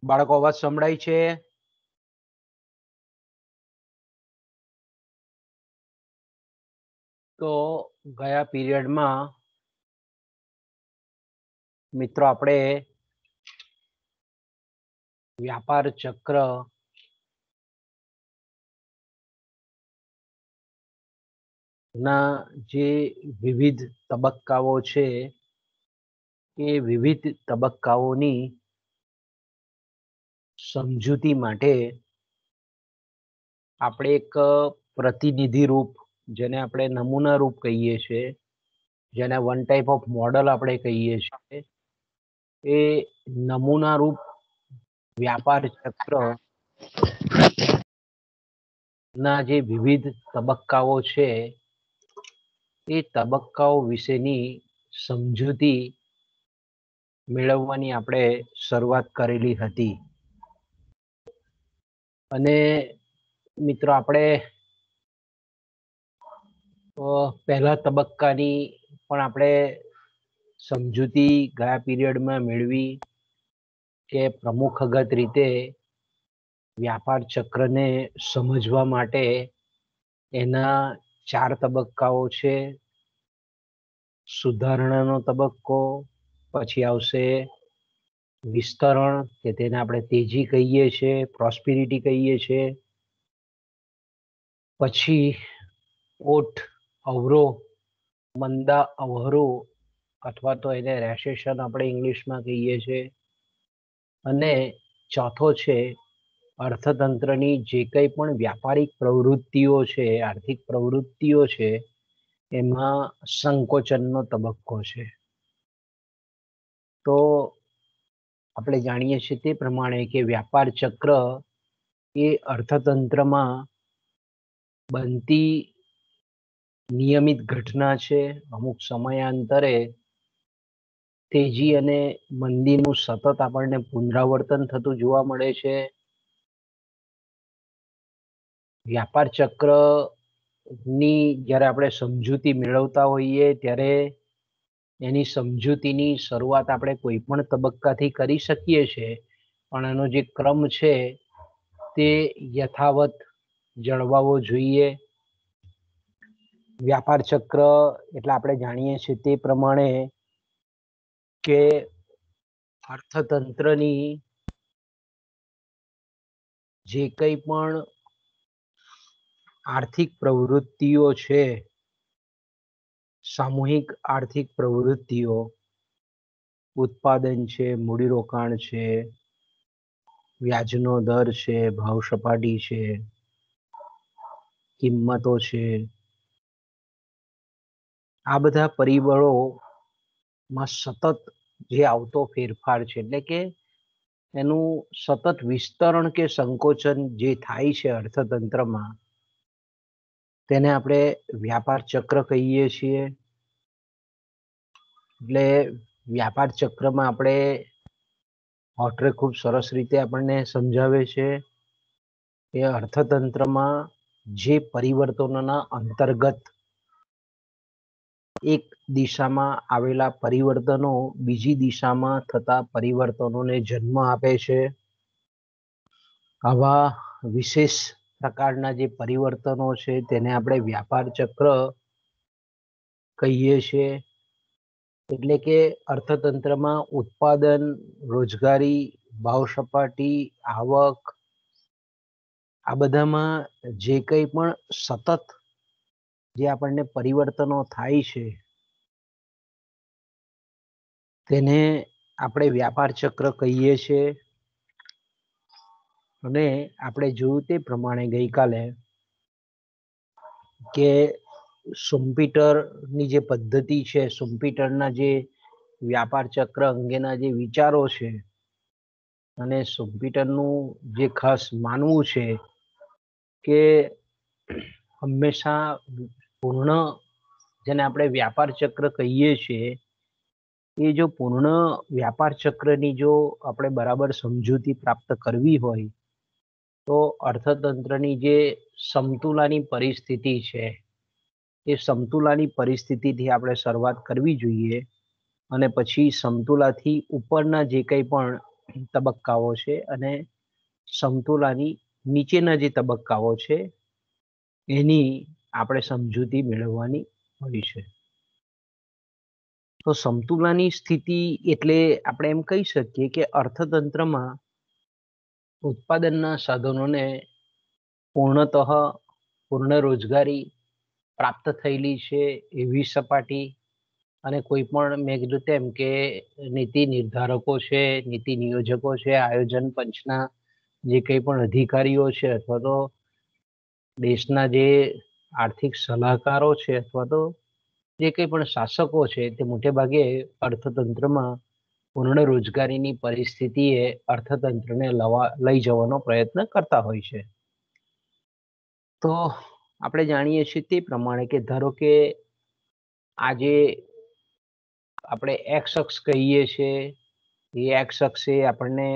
બાળકો અવાજ સંભળાય છે? તો ગયા પીરિયડમાં મિત્રો આપણે વ્યાપાર ચક્ર ના જે વિવિધ તબક્કાઓ છે એ વિવિધ તબક્કાઓની સમજૂતી માટે આપણે એક પ્રતિનિધિ રૂપ, જેને આપણે નમૂના રૂપ કહીએ છીએ, જેને વન ટાઈપ ઓફ મોડલ આપણે કહીએ છીએ, એ નમૂના રૂપ વ્યાપાર ચક્ર ના જે વિવિધ તબક્કાઓ છે એ તબક્કાઓ વિશેની સમજૂતી મેળવવાની આપણે શરૂઆત કરેલી હતી. અને મિત્રો આપણે પહેલા તબક્કાની પણ આપણે સમજૂતી ગયા પીરિયડમાં મેળવી કે પ્રમુખગત રીતે વ્યાપાર ચક્રને સમજવા માટે એના 4 તબક્કાઓ છે. સુધારણાનો તબક્કો, પછી આવશે વિસ્તરણ, કે તેને આપણે તેજી કહીએ છીએ, પ્રોસ્પેરિટી કહીએ છીએ. પછી ઓટ અવરોહ, મંદા અવરોહ, અથવા તો એને રેસેશન આપણે ઇંગ્લિશમાં કહીએ છીએ. અને ચોથો છે અર્થતંત્રની જે કંઈ પણ વ્યાપારિક પ્રવૃત્તિઓ છે, આર્થિક પ્રવૃત્તિઓ છે, એમાં સંકોચનનો તબક્કો છે. તો આપણે જાણીએ છીએ તે પ્રમાણે કે વ્યાપાર ચક્ર એ અર્થતંત્રમાં બનતી નિયમિત ઘટના છે. અમુક સમયાંતરે તેજી અને મંદીનું સતત આપણને પુનરાવર્તન થતું જોવા મળે છે. વ્યાપાર ચક્રની જ્યારે આપણે સમજૂતી મેળવતા હોઈએ ત્યારે એની સમજૂતીની શરૂઆત આપણે કોઈ પણ તબક્કાથી કરી શકીએ છીએ, પણ એનો જે ક્રમ છે તે યથાવત જળવાવો જોઈએ. વ્યાપાર ચક્ર એટલે આપણે જાણીએ છીએ તે પ્રમાણે કે અર્થતંત્રની જે કંઈ પણ આર્થિક પ્રવૃત્તિઓ છે, સામૂહિક આર્થિક પ્રવૃત્તિઓ, ઉત્પાદન છે, મૂડીરોકાણ છે, વ્યાજનો દર છે, ભાવ સપાટી છે, કિંમતો છે, આ બધા પરિબળોમાં સતત જે આવતો ફેરફાર છે, એટલે કે એનું સતત વિસ્તરણ કે સંકોચન જે થાય છે અર્થતંત્રમાં, તેને આપણે વ્યાપાર ચક્ર કહીએ છીએ. એટલે વ્યાપાર ચક્રમાં આપણે હોટરે ખૂબ સરસ રીતે આપણને સમજાવે છે કે અર્થતંત્રમાં જે પરિવર્તનોના અંતર્ગત એક દિશામાં આવેલા પરિવર્તનો બીજી દિશામાં થતા પરિવર્તનોને જન્મ આપે છે. આવા વિશેષ પ્રકારના જે પરિવર્તનો છે તેને આપણે વ્યાપાર ચક્ર કહીએ છીએ. એટલે કે અર્થતંત્રમાં ઉત્પાદન, રોજગારી, ભાવ સપાટી, આવક, આ બધામાં જે કંઈ પણ સતત જે આપણને પરિવર્તનો થાય છે તેને આપણે વ્યાપાર ચક્ર કહીએ છીએ. અને આપણે જોયું તે પ્રમાણે ગઈકાલે કે સુમ્પીટરની જે પદ્ધતિ છે, સુમ્પીટરના જે વ્યાપાર ચક્ર અંગેના જે વિચારો છે, અને સુમ્પીટરનું જે ખાસ માનવું છે કે હંમેશા પૂર્ણ, જેને આપણે વ્યાપાર ચક્ર કહીએ છીએ, એ જો પૂર્ણ વ્યાપાર ચક્રની જો આપણે બરાબર સમજૂતી પ્રાપ્ત કરવી હોય તો અર્થતંત્રની જે સમતુલાની પરિસ્થિતિ છે એ સમતુલાની પરિસ્થિતિથી આપણે શરૂઆત કરવી જોઈએ, અને પછી સમતુલાથી ઉપરના જે કંઈ પણ તબક્કાઓ છે અને સમતુલાની નીચેના જે તબક્કાઓ છે એની આપણે સમજૂતી મેળવવાની હોય છે. તો સમતુલાની સ્થિતિ એટલે આપણે એમ કહી શકીએ કે અર્થતંત્રમાં ઉત્પાદનના સાધનોને પૂર્ણતઃ પૂર્ણ રોજગારી પ્રાપ્ત થયેલી છે એવી સપાટી અને કોઈ પણ મેં કીધું તેમ કે નીતિ નિર્ધારકો છે, નીતિ નિયોજકો છે, આયોજન પંચના જે કંઈ પણ અધિકારીઓ છે અથવા તો દેશના જે આર્થિક સલાહકારો છે અથવા તો જે કંઈ પણ શાસકો છે તે મોટે ભાગે અર્થતંત્રમાં પૂર્ણ રોજગારીની પરિસ્થિતિએ અર્થતંત્રને લઈ જવાનો પ્રયત્ન કરતા હોય છે. તો આપણે જાણીએ છીએ તે પ્રમાણે કે ધારો કે આજે આપણે એક્સ અક્ષ કહીએ છીએ એ એક્સ અક્ષે આપણને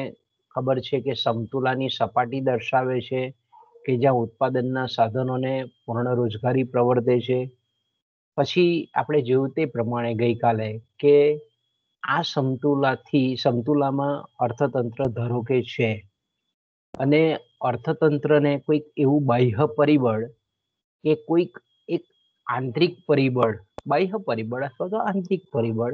ખબર છે કે સમતુલાની સપાટી દર્શાવે છે કે જ્યાં ઉત્પાદનના સાધનોને પૂર્ણ રોજગારી પ્રવર્તે છે. પછી આપણે જોયું તે પ્રમાણે ગઈકાલે કે આ સમતુલામાં અર્થતંત્ર ધારો કે છે અને અર્થતંત્રને કોઈક એવું બાહ્ય પરિબળ કે કોઈક એક આંતરિક પરિબળ, બાહ્ય પરિબળ અથવા તો આંતરિક પરિબળ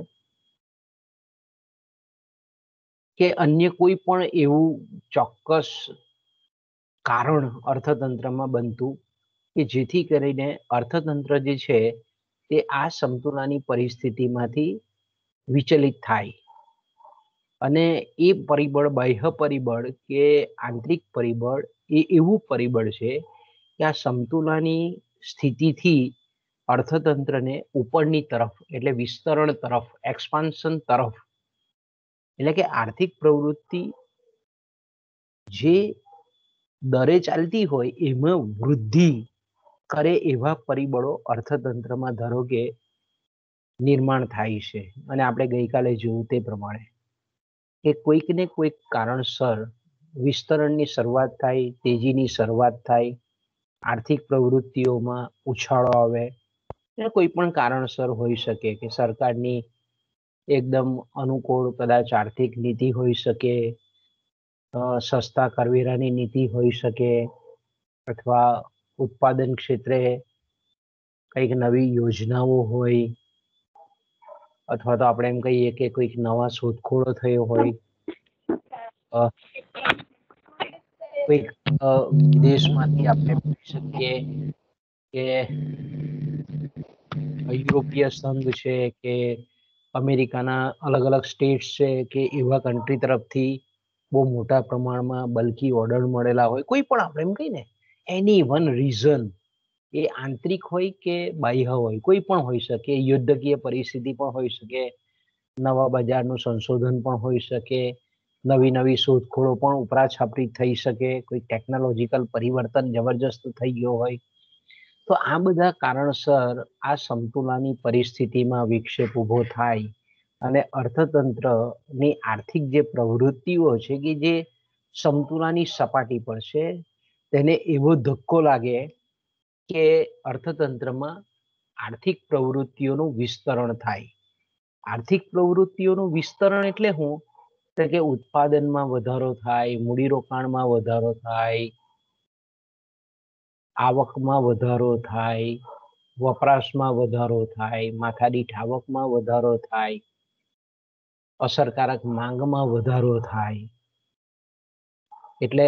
કે અન્ય કોઈ પણ એવું ચોક્કસ કારણ અર્થતંત્રમાં બનતું કે જેથી કરીને અર્થતંત્ર જે છે તે આ સમતુલાની પરિસ્થિતિમાંથી વિચલિત થાય અને એ પરિબળ, બાહ્ય પરિબળ કે આંતરિક પરિબળ એ એવું પરિબળ છે કે આ સમતુલાની સ્થિતિથી અર્થતંત્રને ઉપરની તરફ એટલે વિસ્તરણ તરફ, એક્સપાન્શન તરફ એટલે કે આર્થિક પ્રવૃત્તિ જે દરે ચાલતી હોય એમાં વૃદ્ધિ કરે એવા પરિબળો અર્થતંત્રમાં ધારો કે નિર્માણ થાય છે. અને આપણે ગઈકાલે જોયું તે પ્રમાણે કે કોઈક ને કોઈક કારણસર વિસ્તરણની શરૂઆત થાય, તેજીની શરૂઆત થાય, આર્થિક પ્રવૃત્તિઓમાં ઉછાળો આવે એ કોઈ પણ કારણસર હોઈ શકે કે સરકારની એકદમ અનુકૂળ કદાચ આર્થિક નીતિ હોઈ શકે, સસ્તા કરવેરાની નીતિ હોઈ શકે અથવા ઉત્પાદન ક્ષેત્રે કંઈક નવી યોજનાઓ હોય અથવા તો આપણે એમ કહીએ કે કોઈક નવા શોધખોળો થયો હોય, કોઈક વિદેશમાંથી આપણે કહી શકીએ કે યુરોપીય સંઘ છે કે અમેરિકાના અલગ અલગ સ્ટેટ્સ છે કે એવા કન્ટ્રી તરફથી બહુ મોટા પ્રમાણમાં બલ્કી ઓર્ડર મળેલા હોય, કોઈ પણ આપણે એમ કહીએ ને એની વન રીઝન એ આંતરિક હોય કે બાહ્ય હોય, કોઈ પણ હોઈ શકે, યુદ્ધકીય પરિસ્થિતિ પણ હોઈ શકે, નવા બજારનું સંશોધન પણ હોઈ શકે, નવી નવી શોધખોળો પણ ઉપરા છાપરી થઈ શકે, કોઈ ટેકનોલોજીકલ પરિવર્તન જબરજસ્ત થઈ ગયો હોય. તો આ બધા કારણસર આ સમતુલાની પરિસ્થિતિમાં વિક્ષેપ ઊભો થાય અને અર્થતંત્રની આર્થિક જે પ્રવૃત્તિઓ છે કે જે સમતુલાની સપાટી પર છે તેને એવો ધક્કો લાગે કે અર્થતંત્રમાં આર્થિક પ્રવૃત્તિઓનું વિસ્તરણ થાય. આર્થિક પ્રવૃત્તિઓનું વિસ્તરણ એટલે શું? તો કે ઉત્પાદનમાં વધારો થાય, મૂડીરોકાણમાં વધારો થાય, આવકમાં વધારો થાય, વપરાશમાં વધારો થાય, માથાદીઠ આવકમાં વધારો થાય, અસરકારક માંગમાં વધારો થાય. એટલે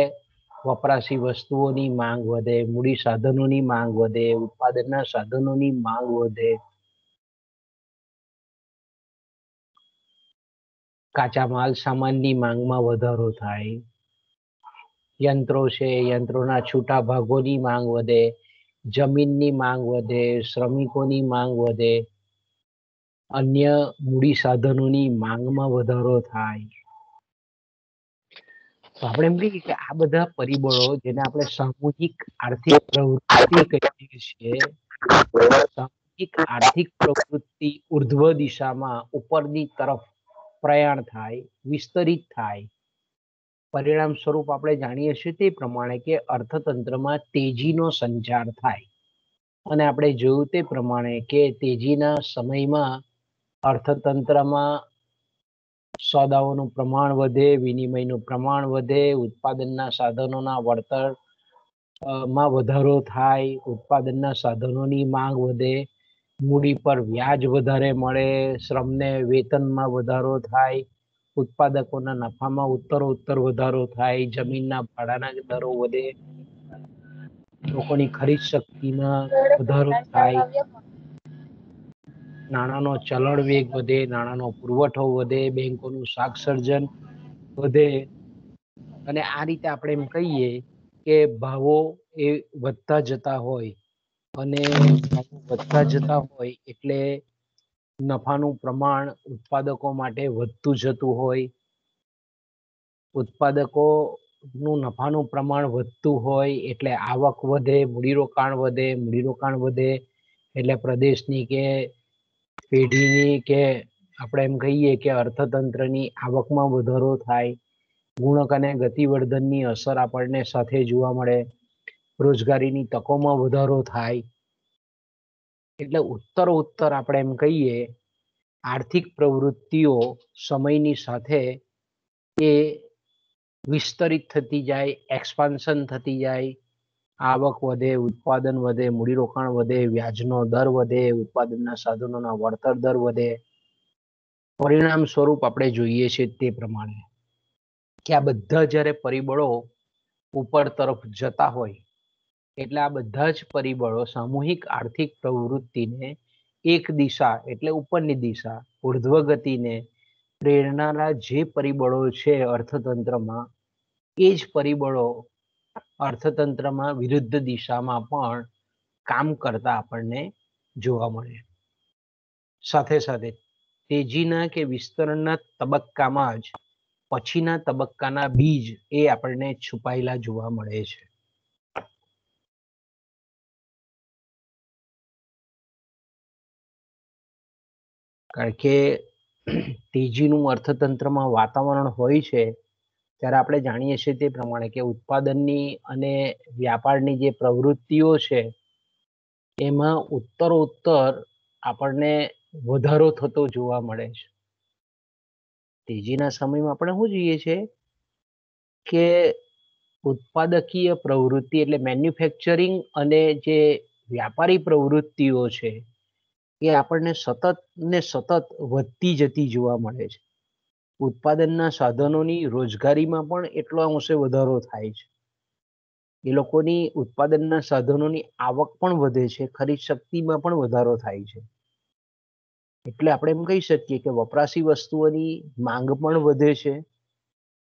વપરાશી વસ્તુઓની માંગ વધે, મૂડી સાધનોની માંગ વધે, ઉત્પાદનના સાધનોની માંગ વધે, કાચા માલ સામાનની માંગમાં વધારો થાય, યંત્રો છે યંત્રોના છૂટા ભાગોની માંગ વધે, જમીનની માંગ વધે, શ્રમિકોની માંગ વધે, અન્ય મૂડી સાધનોની માંગમાં વધારો થાય. તો આપણે એમ કહીએ કે આ બધા પરિબળો જેને આપણે સામૂહિક આર્થિક પ્રવૃત્તિ કહીએ છીએ, સામૂહિક આર્થિક પ્રવૃત્તિ ઉર્ધ્વ દિશામાં ઉપરની તરફ પ્રયાણ થાય, વિસ્તરિત થાય. પરિણામ સ્વરૂપ આપણે જાણીએ છીએ તે પ્રમાણે કે અર્થતંત્રમાં તેજીનો સંચાર થાય અને આપણે જોયું તે પ્રમાણે કે તેજીના સમયમાં અર્થતંત્રમાં સોદાઓનું પ્રમાણ વધે, વિનિમયનું પ્રમાણ વધે, ઉત્પાદનના સાધનોના વળતર માં વધારો થાય, ઉત્પાદનના સાધનોની માંગ વધે, મૂડી પર વ્યાજ વધારે મળે, શ્રમને વેતનમાં વધારો થાય, ઉત્પાદકોના નફામાં ઉત્તરોત્તર વધારો થાય, જમીનના ભાડાના દરો વધે, લોકોની ખરીદ શક્તિમાં વધારો થાય, નાણાંનો ચલણ વેગ વધે, નાણાંનો પુરવઠો વધે, બેંકોનું શાક સર્જન વધે. અને આ રીતે આપણે એમ કહીએ કે ભાવો એ વધતા જતા હોય અને વધતા જતા હોય એટલે નફાનું પ્રમાણ ઉત્પાદકો માટે વધતું જતું હોય, ઉત્પાદકોનું નફાનું પ્રમાણ વધતું હોય એટલે આવક વધે, મૂડીરોકાણ વધે, મૂડીરોકાણ વધે એટલે પ્રદેશની કે પેઢીની કે આપણે એમ કહીએ કે અર્થતંત્રની આવકમાં વધારો થાય, ગુણક અને ગતિવર્ધનની અસર આપણને સાથે જોવા મળે, રોજગારીની તકોમાં વધારો થાય. એટલે ઉત્તર આપણે એમ કહીએ આર્થિક પ્રવૃત્તિઓ સમયની સાથે એ વિસ્તરિત થતી જાય, એક્સપાન્શન થતી જાય, આવક વધે, ઉત્પાદન વધે, મૂડીરોકાણ વધે, વ્યાજનો દર વધે, ઉત્પાદનના સાધનોના વળતર દર વધે. પરિણામ સ્વરૂપ આપણે જોઈએ છીએ તે પ્રમાણે કે આ બધા જ્યારે પરિબળો ઉપર તરફ જતા હોય એટલે આ બધા જ પરિબળો સામૂહિક આર્થિક પ્રવૃત્તિને એક દિશા એટલે ઉપરની દિશા ઉર્ધ્વ ગતિને પ્રેરણાના જે પરિબળો છે અર્થતંત્રમાં એ જ પરિબળો અર્થતંત્રમાં વિરુદ્ધ દિશામાં પણ કામ કરતા આપણને જોવા મળે. સાથે સાથે તેજીના કે વિસ્તરણના તબક્કામાં જ પછીના તબક્કાના બીજ એ આપણને છુપાયેલા જોવા મળે છે. કારણ કે તેજીનું અર્થતંત્રમાં વાતાવરણ હોય છે ત્યારે આપણે જાણીએ છીએ તે પ્રમાણે કે ઉત્પાદનની અને વ્યાપારની જે પ્રવૃત્તિઓ છે એમાં ઉત્તરોત્તર આપણને વધારો થતો જોવા મળે છે. તેજીના સમયમાં આપણે શું જોઈએ છે કે ઉત્પાદકીય પ્રવૃત્તિ એટલે મેન્યુફેક્ચરિંગ અને જે વ્યાપારી પ્રવૃત્તિઓ છે એ આપણને સતત ને સતત વધતી જતી જોવા મળે છે. ઉત્પાદનના સાધનોની રોજગારીમાં પણ એટલો અંશે વધારો થાય છે. એ લોકોની ઉત્પાદનના સાધનોની આવક પણ વધે છે, ખરીદ શક્તિમાં પણ વધારો થાય છે. એટલે આપણે એમ કહી શકીએ કે વપરાશી વસ્તુઓની માંગ પણ વધે છે.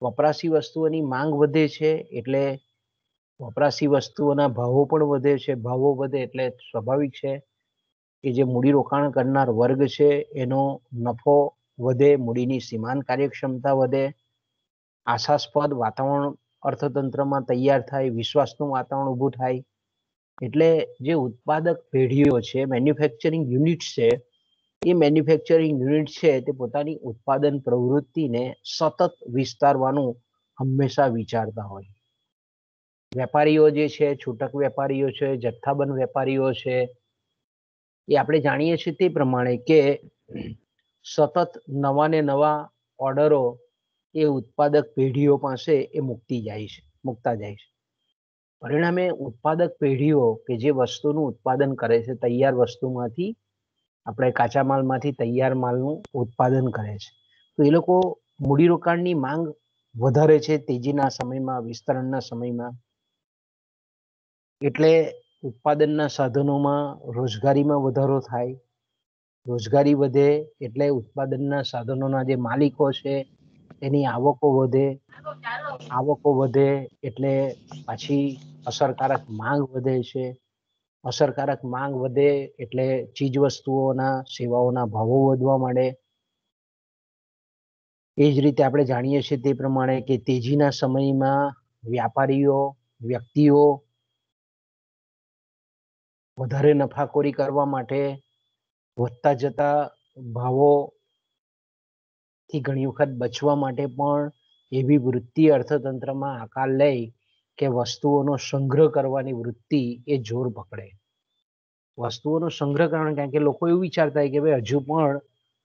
વપરાશી વસ્તુઓની માંગ વધે છે એટલે વપરાશી વસ્તુઓના ભાવો પણ વધે છે. ભાવો વધે એટલે સ્વાભાવિક છે કે જે મૂડીરોકાણ કરનાર વર્ગ છે એનો નફો વધે, મૂડીની સીમાંત કાર્યક્ષમતા વધે, આશાસ્પદ વાતાવરણ અર્થતંત્રમાં તૈયાર થાય, વિશ્વાસનું વાતાવરણ ઊભું થાય. એટલે જે ઉત્પાદક પેઢીઓ છે, મેન્યુફેક્ચરિંગ યુનિટ્સ છે, એ મેન્યુફેક્ચરિંગ યુનિટ છે તે પોતાની ઉત્પાદન પ્રવૃત્તિને સતત વિસ્તારવાનું હંમેશા વિચારતા હોય. વેપારીઓ જે છે, છૂટક વેપારીઓ છે, જથ્થાબંધ વેપારીઓ છે, એ આપણે જાણીએ છીએ તે પ્રમાણે કે સતત નવા ને નવા ઓર્ડરો એ ઉત્પાદક પેઢીઓ પાસે એ મૂકતા જાય છે. પરિણામે ઉત્પાદક પેઢીઓ કે જે વસ્તુનું ઉત્પાદન કરે છે, તૈયાર વસ્તુમાંથી આપણે કાચા માલમાંથી તૈયાર માલનું ઉત્પાદન કરે છે, તો એ લોકો મૂડીરોકાણની માંગ વધારે છે તેજીના સમયમાં, વિસ્તરણના સમયમાં. એટલે ઉત્પાદનના સાધનોમાં રોજગારીમાં વધારો થાય, રોજગારી વધે એટલે ઉત્પાદનના સાધનોના જે માલિકો છે એની આવકો વધે, આવકો વધે એટલે પાછી અસરકારક માંગ વધે છે, અસરકારક માંગ વધે એટલે ચીજ વસ્તુઓના સેવાઓના ભાવો વધવા માંડે. એ જ રીતે આપણે જાણીએ છીએ તે પ્રમાણે કે તેજીના સમયમાં વ્યાપારીઓ, વ્યક્તિઓ વધારે નફાખોરી કરવા માટે વધતા જતા ભાવોથી ઘણી વખત બચવા માટે પણ એવી વૃત્તિ અર્થતંત્રમાં આકાર લે કે વસ્તુઓનો સંગ્રહ કરવાની વૃત્તિ એ જોર પકડે. વસ્તુઓનો સંગ્રહ કરવાનો, કારણ કે લોકો એવું વિચારતા હોય કે ભાઈ હજુ પણ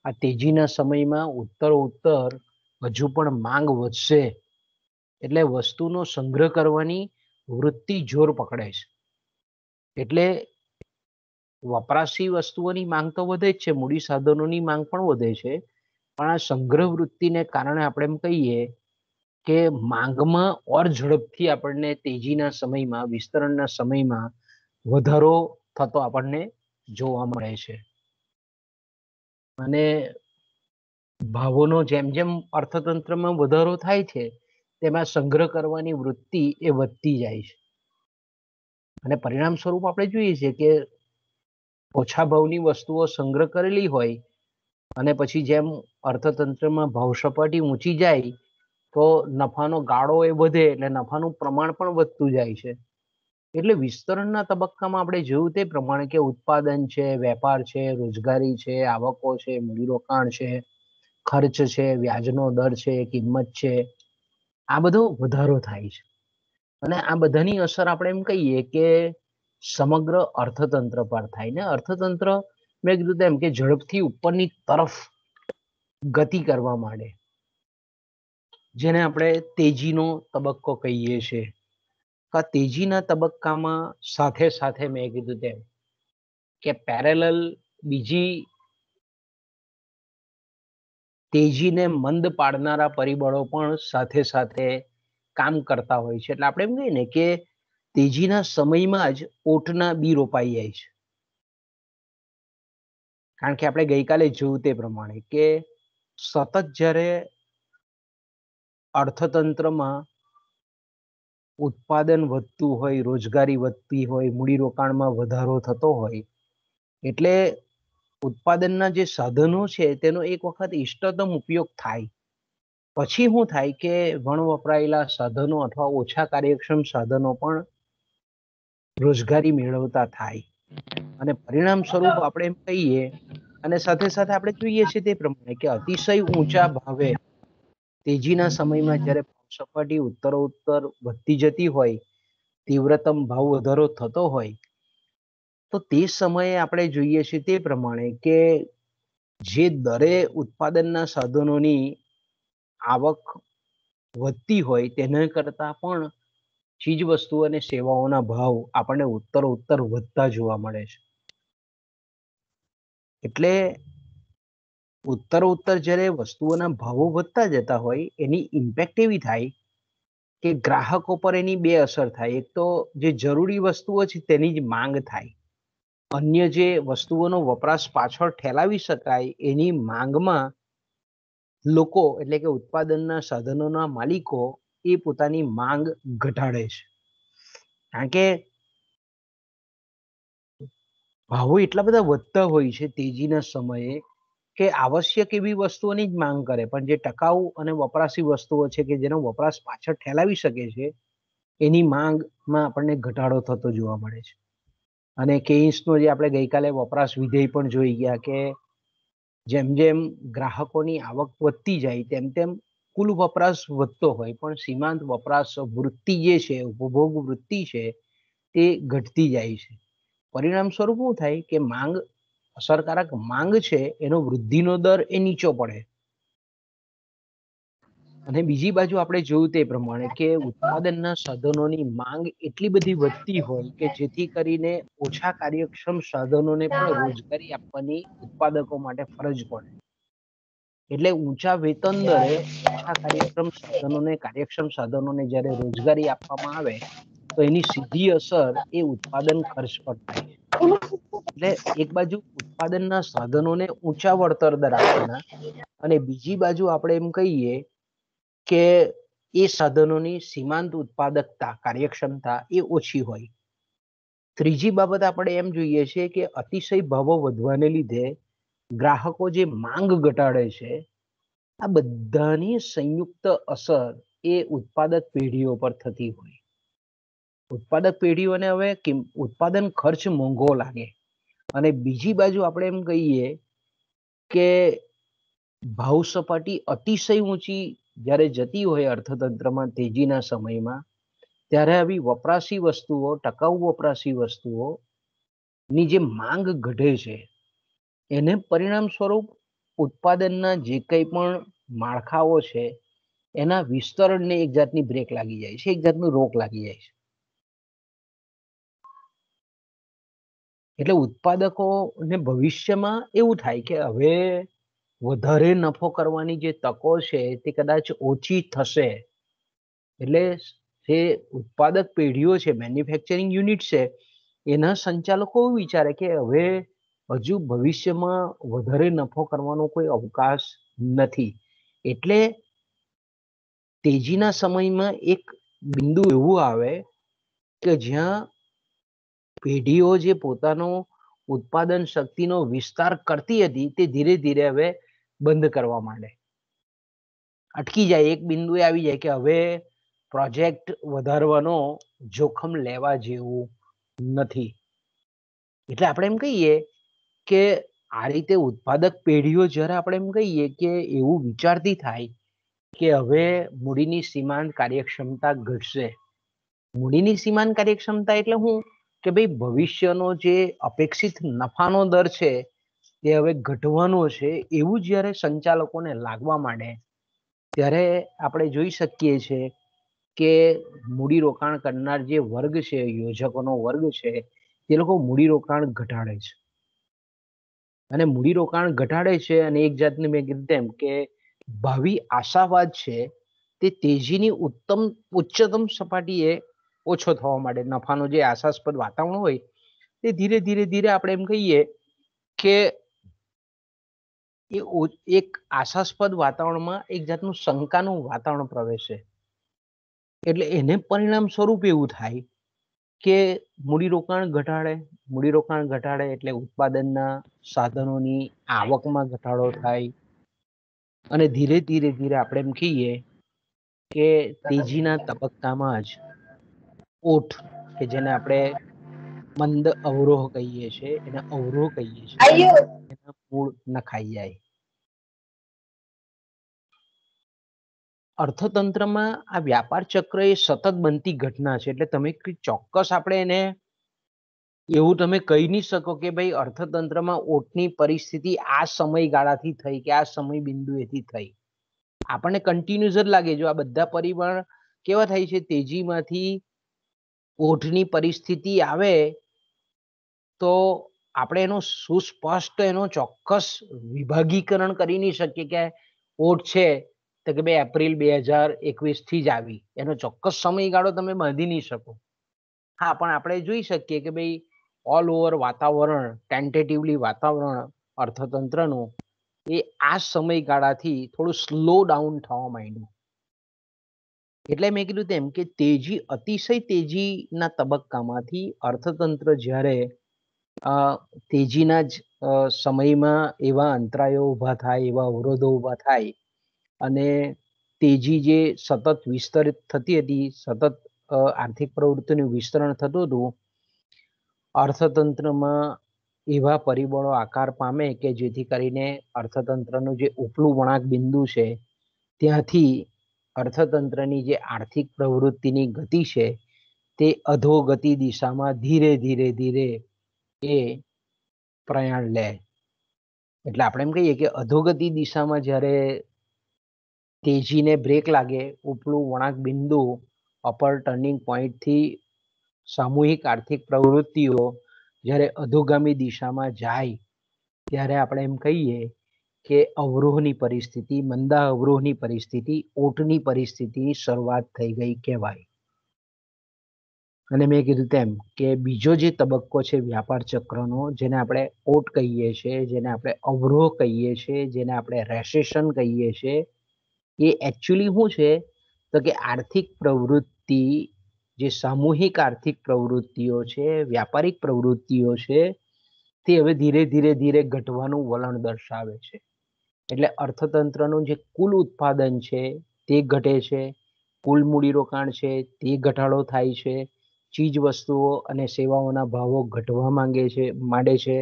આ તેજીના સમયમાં ઉત્તર હજુ પણ માંગ વધશે એટલે વસ્તુનો સંગ્રહ કરવાની વૃત્તિ જોર પકડે છે. એટલે વપરાશી વસ્તુઓની માંગ તો વધે જ છે, મૂડી સાધનોની માંગ પણ વધે છે, પણ આ સંગ્રહ વૃત્તિને કારણે આપણે એમ કહીએ કે માંગમાં ઓર ઝડપથી આપણને તેજીના સમયમાં, વિસ્તરણના સમયમાં વધારો થતો આપણને જોવા મળે છે. અને ભાવોનો જેમ જેમ અર્થતંત્રમાં વધારો થાય છે તેમાં સંગ્રહ કરવાની વૃત્તિ એ વધતી જાય છે. અને પરિણામ સ્વરૂપ આપણે જોઈએ છીએ કે ઓછા ભાવની વસ્તુઓ સંગ્રહ કરેલી હોય અને પછી જેમ અર્થતંત્રમાં ભાવ સપાટી ઊંચી જાય તો નફાનો ગાળો એ વધે એટલે નફાનું પ્રમાણ પણ વધતું જાય છે. એટલે વિસ્તરણના તબક્કામાં આપણે જોયું તે પ્રમાણે કે ઉત્પાદન છે, વેપાર છે, રોજગારી છે, આવકો છે, મૂડીરોકાણ છે, ખર્ચ છે, વ્યાજનો દર છે, કિંમત છે, આ બધો વધારો થાય છે. અને આ બધાની અસર આપણે એમ કહીએ કે સમગ્ર અર્થતંત્ર પર થાય ને. અર્થતંત્ર મેં કીધું તેમ કે ઝડપથી ઉપરની તરફ ગતિ કરવા માંડે, જેને આપણે તેજીનો તબક્કો કહીએ છીએ. આ તેજીના તબક્કામાં સાથે સાથે મેં કીધું તેમ કે પેરેલલ બીજી તેજીને મંદ પાડનારા પરિબળો પણ સાથે સાથે કામ કરતા હોય છે. એટલે આપણે એમ કહીએ ને કે તેજીના સમયમાં જ ઓટના બી રોપાઈ જાય છે. કારણ કે આપણે ગઈકાલે જોયું તે પ્રમાણે કે સતત જ્યારે અર્થતંત્રમાં ઉત્પાદન વધતું હોય, રોજગારી વધતી હોય, મૂડીરોકાણમાં વધારો થતો હોય, એટલે ઉત્પાદનના જે સાધનો છે તેનો એક વખત ઇષ્ટતમ ઉપયોગ થાય. પછી શું થાય કે વણ વપરાયેલા સાધનો અથવા ઓછા કાર્યક્ષમ સાધનો પણ રોજગારી મેળવતા થાય. અને પરિણામ સ્વરૂપ આપણે એમ કહીએ, અને સાથે સાથે આપણે જોઈએ છીએ તે પ્રમાણે કે અતિશય ઊંચા ભાવે તેજીના સમયમાં જ્યારે સપાટી ઉત્તરોત્તર વધતી જતી હોય, તીવ્રતમ ભાવ વધારો થતો હોય, તો તે સમયે આપણે જોઈએ છીએ તે પ્રમાણે કે જે દરે ઉત્પાદનના સાધનોની આવક વધતી હોય તેના કરતાં પણ ચીજ વસ્તુઓ અને સેવાઓના ભાવ આપણને ઉત્તરોત્તર વધતા જોવા મળે છે. એટલે ઉત્તરોત્તર જ્યારે વસ્તુઓના ભાવો વધતા જતા હોય એની ઇમ્પેક્ટ એવી થાય કે ગ્રાહકો પર એની બે અસર થાય. એક તો જે જરૂરી વસ્તુઓ છે તેની જ માંગ થાય, અન્ય જે વસ્તુઓનો વપરાશ પાછળ ઠેલાવી શકાય એની માંગમાં લોકો એટલે કે ઉત્પાદનના સાધનોના માલિકો એ પોતાની માંગ ઘટાડે છે. કારણ કે ભાવો એટલા બધા વધતા હોય છે તેજીના સમયે કે આવશ્યક એવી વસ્તુઓની જ માંગ કરે, પણ જે ટકાઉ અને વપરાશી વસ્તુઓ છે કે જેનો વપરાશ પાછળ ઠેલાવી શકે છે એની માંગમાં આપણને ઘટાડો થતો જોવા મળે છે. અને કેઇન્સનો જે આપણે ગઈકાલે વપરાશ વિધેય પણ જોઈ ગયા કે જેમ જેમ ગ્રાહકોની આવક વધતી જાય તેમ તેમ કુલ વપરાશ વધતો હોય પણ સીમાંત વપરાશ વૃત્તિ જે છે, ઉપભોગ વૃત્તિ છે, તે ઘટતી જાય છે. પરિણામ સ્વરૂપ શું થાય કે માંગ, અસરકારક માંગ છે એનો વૃદ્ધિનો દર એ નીચો પડે. અને બીજી બાજુ આપણે જોયું તે પ્રમાણે કે ઉત્પાદનના સાધનોની માંગ એટલી બધી વધતી હોય કે જેથી કરીને ઓછા કાર્યક્ષમ સાધનોને પણ રોજગારી આપવાની ઉત્પાદકો માટે ફરજ પડે. એટલે ઊંચા વેતન દરે ઓછા કાર્યક્ષમ સાધનોને જ્યારે રોજગારી આપવામાં આવે તો એની સીધી અસર એ ઉત્પાદન ખર્ચ પર થાય છે. એટલે એક બાજુ ઉત્પાદનના સાધનોને ઊંચા વળતર દર આપવાના અને બીજી બાજુ આપણે એમ કહીએ કે એ સાધનોની સીમાંત ઉત્પાદકતા, કાર્યક્ષમતા એ ઓછી હોય. ત્રીજી બાબત આપણે એમ જોઈએ છીએ કે અતિશય ભાવો વધવાને લીધે ગ્રાહકો જે માંગ ઘટાડે છે, આ બધાની સંયુક્ત અસર એ ઉત્પાદક પેઢીઓ પર થતી હોય. ઉત્પાદક પેઢીઓને હવે ઉત્પાદન ખર્ચ મોંઘો લાગે અને બીજી બાજુ આપણે એમ કહીએ કે ભાવ સપાટી અતિશય ઊંચી જ્યારે જતી હોય અર્થતંત્રમાં તેજીના સમયમાં, ત્યારે આવી વપરાશી વસ્તુઓ, ટકાઉ વપરાશી વસ્તુઓ ની જે માંગ ઘટે છે એને પરિણામ સ્વરૂપ ઉત્પાદનના જે કંઈ પણ માળખાઓ છે એના વિસ્તરણને એક જાતની બ્રેક લાગી જાય છે, એક જાતનું રોક લાગી જાય છે. એટલે ઉત્પાદકોને ભવિષ્યમાં એવું થાય કે હવે વધારે નફો કરવાની જે તકો છે તે કદાચ ઓછી થશે. એટલે જે ઉત્પાદક પેઢીઓ છે, મેન્યુફેક્ચરિંગ યુનિટ છે, એના સંચાલકો એવું વિચારે કે હવે હજુ ભવિષ્યમાં વધારે નફો કરવાનો કોઈ અવકાશ નથી. એટલે તેજીના સમયમાં એક બિંદુ એવું આવે કે જ્યાં પેઢીઓ જે પોતાનો ઉત્પાદન શક્તિનો વિસ્તાર કરતી હતી તે ધીરે ધીરે હવે બંધ કરવા માંડે, અટકી જાય. એક બિંદુ આવી જાય કે હવે પ્રોજેક્ટ વધારવાનો જોખમ લેવા જેવું નથી. એટલે આપણે એમ કહીએ કે આ રીતે ઉત્પાદક પેઢીઓ જ્યારે આપણે એમ કહીએ કે એવું વિચારતી થાય કે હવે મૂડીની સીમાંત કાર્યક્ષમતા ઘટશે. મૂડીની સીમાંત કાર્યક્ષમતા એટલે શું કે ભાઈ ભવિષ્યનો જે અપેક્ષિત નફાનો દર છે તે હવે ઘટવાનો છે, એવું જ્યારે સંચાલકોને લાગવા માંડે ત્યારે આપણે જોઈ શકીએ છીએ કે મૂડીરોકાણ કરનાર જે વર્ગ છે, યોજકોનો વર્ગ છે, તે લોકો મૂડીરોકાણ ઘટાડે છે. અને મૂડીરોકાણ ઘટાડે છે અને એક જાતની મેં કીધું તેમ કે ભાવિ આશાવાદ છે તે તેજીની ઉચ્ચતમ સપાટીએ ઓછો થવા માંડે. નફાનો જે આશાસ્પદ વાતાવરણ હોય તે ધીરે ધીરે ધીરે આપણે એમ કહીએ કે એ એક આશાસ્પદ વાતાવરણમાં એક જાતનું શંકાનું વાતાવરણ પ્રવેશે. એટલે એને પરિણામ સ્વરૂપ એવું થાય કે મૂડીરોકાણ ઘટાડે એટલે ઉત્પાદનના સાધનોની આવકમાં ઘટાડો થાય અને ધીરે ધીરે ધીરે આપણે એમ કહીએ કે તેજીના તબક્કામાં જ ઓઠ કે જેને આપણે મંદ અવરોહ કહીએ છીએ, એને અવરોહ કહીએ છીએ, એના મૂળ નખાઈ જાય. અર્થતંત્રમાં આ વ્યાપાર ચક્ર એ સતત બનતી ઘટના છે. એટલે તમે ચોક્કસ આપણે એને એવું તમે કહી નહીં શકો કે ભાઈ અર્થતંત્રમાં ઓટની પરિસ્થિતિ આ સમયગાળાથી થઈ કે આ સમય બિંદુએથી થઈ. આપણને કન્ટિન્યુઅસ જ લાગે. જો આ બધા પરિબળ કેવા થાય છે, તેજીમાંથી ઓઠની પરિસ્થિતિ આવે તો આપણે એનો સુસ્પષ્ટ એનો ચોક્કસ વિભાગીકરણ કરી નહીં શકીએ કે ઓઠ છે તો કે ભાઈ એપ્રિલ 2021 થી જ આવી, એનો ચોક્કસ સમયગાળો તમે બાંધી નહીં શકો. હા, પણ આપણે જોઈ શકીએ કે ભાઈ ઓલ ઓવર વાતાવરણ, ટેન્ટેટિવલી વાતાવરણ અર્થતંત્રનું એ આ સમયગાળાથી થોડું સ્લો ડાઉન થવા માંડ્યું. એટલે મેં કીધું તેમ કે તેજી, અતિશય તેજીના તબક્કામાંથી અર્થતંત્ર જ્યારે તેજીના જ સમયમાં એવા અંતરાયો ઊભા થાય, એવા અવરોધો ઊભા થાય અને તેજી જે સતત વિસ્તરિત થતી હતી, સતત આર્થિક પ્રવૃત્તિનું વિસ્તરણ થતું હતું, અર્થતંત્રમાં એવા પરિબળો આકાર પામે કે જેથી કરીને અર્થતંત્રનું જે ઉપલું વળાંક બિંદુ છે ત્યાંથી અર્થતંત્રની જે આર્થિક પ્રવૃત્તિની ગતિ છે તે અધોગતિ દિશામાં ધીરે ધીરે ધીરે એ પ્રયાણ લે. એટલે આપણે એમ કહીએ કે અધોગતિ દિશામાં જ્યારે તેજીને બ્રેક લાગે, ઉપલું વળાંક બિંદુ અપર ટર્નિંગ પોઈન્ટથી સામૂહિક આર્થિક પ્રવૃત્તિઓ જ્યારે અધોગામી દિશામાં જાય ત્યારે આપણે એમ કહીએ કે અવરોહની પરિસ્થિતિ, મંદા અવરોહની પરિસ્થિતિ, ઓટની પરિસ્થિતિની શરૂઆત થઈ ગઈ કહેવાય. અને મેં કીધું તેમ કે બીજો જે તબક્કો છે વ્યાપાર ચક્રનો, જેને આપણે ઓટ કહીએ છીએ, જેને આપણે અવરોહ કહીએ છીએ, જેને આપણે રેસેશન કહીએ છીએ, એ એકચ્યુઅલી શું છે તો કે આર્થિક પ્રવૃત્તિ, જે સામૂહિક આર્થિક પ્રવૃત્તિઓ છે, વ્યાપારિક પ્રવૃત્તિઓ છે, તે હવે ધીરે ધીરે ધીરે ઘટવાનું વલણ દર્શાવે છે. એટલે અર્થતંત્રનું જે કુલ ઉત્પાદન છે તે ઘટે છે, કુલ મૂડીરોકાણ છે તે ઘટાડો થાય છે, ચીજ વસ્તુઓ અને સેવાઓના ભાવો ઘટવા માંડે છે,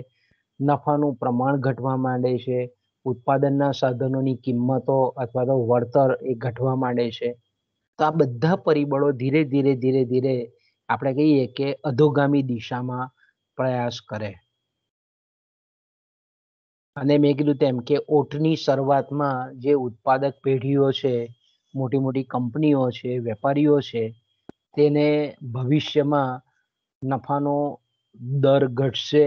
નફાનું પ્રમાણ ઘટવા માંડે છે, ઉત્પાદનના સાધનોની કિંમતો અથવા તો વળતર એ ઘટવા માંડે છે. તો આ બધા પરિબળો ધીરે ધીરે ધીરે ધીરે આપણે કહીએ કે અધોગામી દિશામાં પ્રયાસ કરે. અને મેં કીધું તેમ કે ઓટની શરૂઆતમાં જે ઉત્પાદક પેઢીઓ છે, મોટી મોટી કંપનીઓ છે, વેપારીઓ છે, તેને ભવિષ્યમાં નફાનો દર ઘટશે,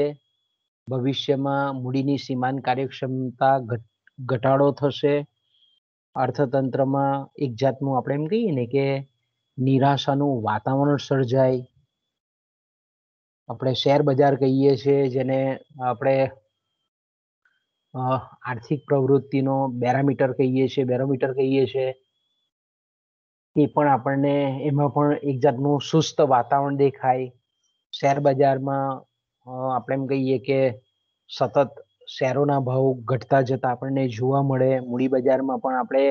ભવિષ્યમાં મૂડીની સીમાંત કાર્યક્ષમતા ઘટાડો થશે, અર્થતંત્રમાં એક જાતનું આપણે એમ કહીએ ને કે નિરાશાનું વાતાવરણ સર્જાય. આપણે શેર બજાર કહીએ છીએ, જેને આપણે આર્થિક પ્રવૃત્તિનો બેરોમીટર કહીએ છીએ, એ પણ આપણને એમાં પણ એક જાતનું સુસ્ત વાતાવરણ દેખાય. શેર બજારમાં આપણે એમ કહીએ કે સતત શેરોના ભાવ ઘટતા જતા આપણને જોવા મળે. મૂડી બજારમાં પણ આપણે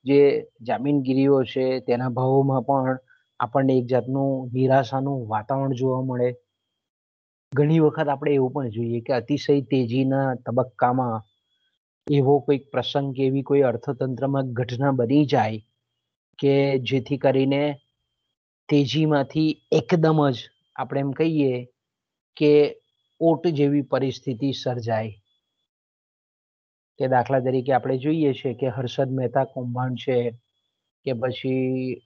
જે જામીનગીરીઓ છે તેના ભાવોમાં પણ આપણને એક જાતનું નિરાશાનું વાતાવરણ જોવા મળે. ઘણી વખત આપણે એવું પણ જોઈએ કે અતિશય તેજીના તબક્કામાં એવો કોઈક પ્રસંગ કે એવી કોઈ અર્થતંત્રમાં ઘટના બની જાય કે જેથી કરીને તેજીમાંથી એકદમ જ આપણે એમ કહીએ કે ઓટ જેવી પરિસ્થિતિ સર્જાય. કે દાખલા તરીકે આપણે જોઈએ છે કે હર્ષદ મહેતા કૌભાંડ છે, કે પછી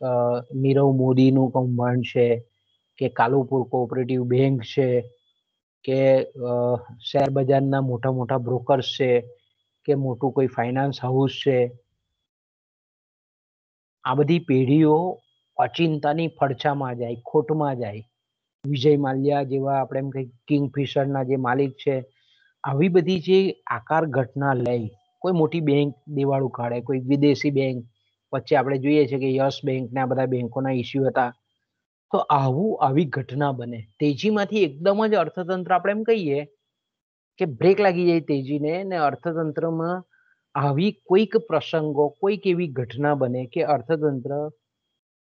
નીરવ મોદીનું કૌભાંડ છે, કે કાલુપુર કોઓપરેટિવ બેંક છે, કે શેર બજારના મોટા મોટા બ્રોકર્સ છે, કે મોટું કોઈ ફાઇનાન્સ હાઉસ છે. આ બધી પેઢીઓ અચિંતાની ફડચામાં જાય, ખોટમાં જાય. વિજય માલ્યા જેવા આપણે એમ કહીએ કિંગફિશરના જે માલિક છે, આવી બધી જે આકાર ઘટના લઈ કોઈ મોટી બેંક દિવાળું કાઢે, કોઈ વિદેશી બેંક, વચ્ચે આપણે જોઈએ છે કે યસ બેંક ને આ બધા બેંકોના ઇસ્યુ હતા. તો આવી ઘટના બને તેજીમાંથી એકદમ જ અર્થતંત્ર આપણે એમ કહીએ કે બ્રેક લાગી જાય તેજીને, ને અર્થતંત્રમાં આવી કોઈક પ્રસંગો, કોઈક એવી ઘટના બને કે અર્થતંત્ર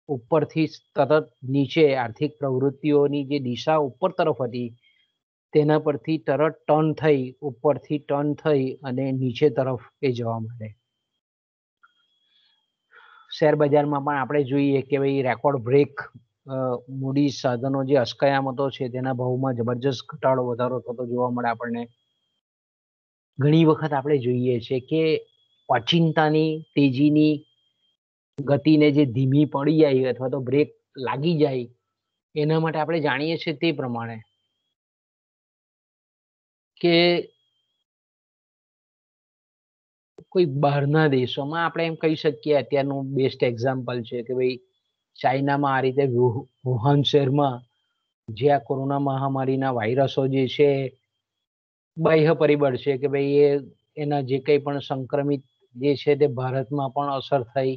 ઉપરથી તરત નીચે આર્થિક પ્રવૃત્તિઓની જે દિશા ઉપર તરફ હતી તેના પરથી તરત ઉપરથી ટર્ન થઈ અને નીચે તરફ એ જવા માંડે. શેર બજારમાં પણ આપણે જોઈએ કે ભાઈ રેકોર્ડ બ્રેક મૂડી સાધનો જે અસ્કયામતો છે તેના ભાવમાં જબરજસ્ત ઘટાડો વધારો થતો જોવા મળે આપણને. ઘણી વખત આપણે જોઈએ છે કે અચિંતાની તેજીની ગતિને જે ધીમી પડી જાય અથવા તો બ્રેક લાગી જાય, એના માટે આપણે જાણીએ છીએ તે પ્રમાણે કે કોઈ બહારના દેશોમાં આપણે એમ કહી શકીએ, અત્યારનું બેસ્ટ એક્ઝામ્પલ છે કે ભાઈ ચાઇનામાં આ રીતે વુહાન શહેરમાં જે આ કોરોના મહામારીના વાયરસો જે છે, બાહ્ય પરિબળ છે કે ભાઈ એના જે કંઈ પણ સંક્રમિત જે છે તે ભારતમાં પણ અસર થઈ.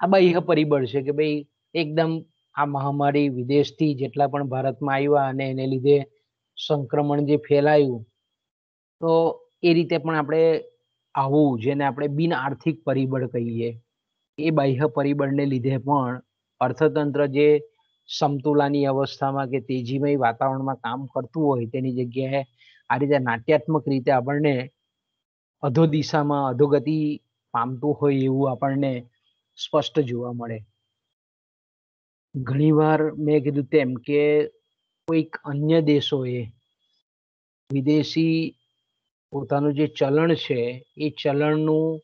આ બાહ્ય પરિબળ છે કે ભાઈ એકદમ આ મહામારી વિદેશથી જેટલા પણ ભારતમાં આવ્યા અને એને લીધે સંક્રમણ જે ફેલાયું, તો એ રીતે પણ આપણે આવું જેને આપણે બિન આર્થિક પરિબળ કહીએ, એ બાહ્ય પરિબળને લીધે પણ અર્થતંત્ર જે સમતુલાની અવસ્થામાં કે તેજીમય વાતાવરણમાં કામ કરતું હોય તેની જગ્યાએ આ રીતે નાટ્યાત્મક રીતે આપણને અધો દિશામાં અધોગતિ પામતું હોય એવું આપણને સ્પષ્ટ જોવા મળે. ઘણીવાર મેં કીધું તેમ કે કોઈક અન્ય દેશોએ વિદેશી પોતાનું જે ચલણ છે એ ચલણનું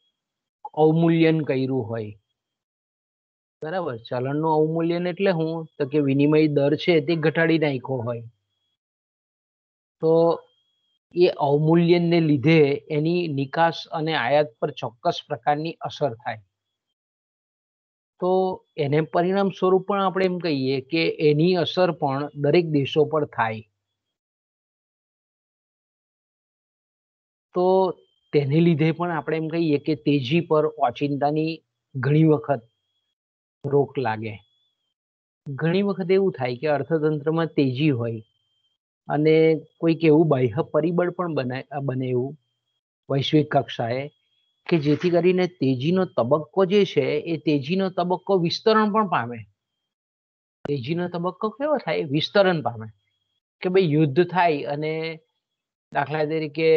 અવમૂલ્યન કર્યું હોય. બરાબર, ચલણનું અવમૂલ્યન એટલે શું? તો કે વિનિમય દર છે તે ઘટાડી નાખ્યો હોય. તો એ અવમૂલ્યનને લીધે એની નિકાસ અને આયાત પર ચોક્કસ પ્રકારની અસર થાય. તો એને પરિણામ સ્વરૂપ પણ આપણે એમ કહીએ કે એની અસર પણ દરેક દેશો પર થાય. તો તેને લીધે પણ આપણે એમ કહીએ કે તેજી પર ઓચિંતાની ઘણી વખત રોક લાગે. ઘણી વખત એવું થાય કે અર્થતંત્રમાં તેજી હોય અને કોઈક એવું બાહ્ય પરિબળ પણ બને એવું વૈશ્વિક કક્ષાએ કે જેથી કરીને તેજીનો તબક્કો જે છે એ તેજીનો તબક્કો વિસ્તરણ પણ પામે. તેજીનો તબક્કો કેવો થાય? વિસ્તરણ પામે. કે ભાઈ યુદ્ધ થાય અને દાખલા તરીકે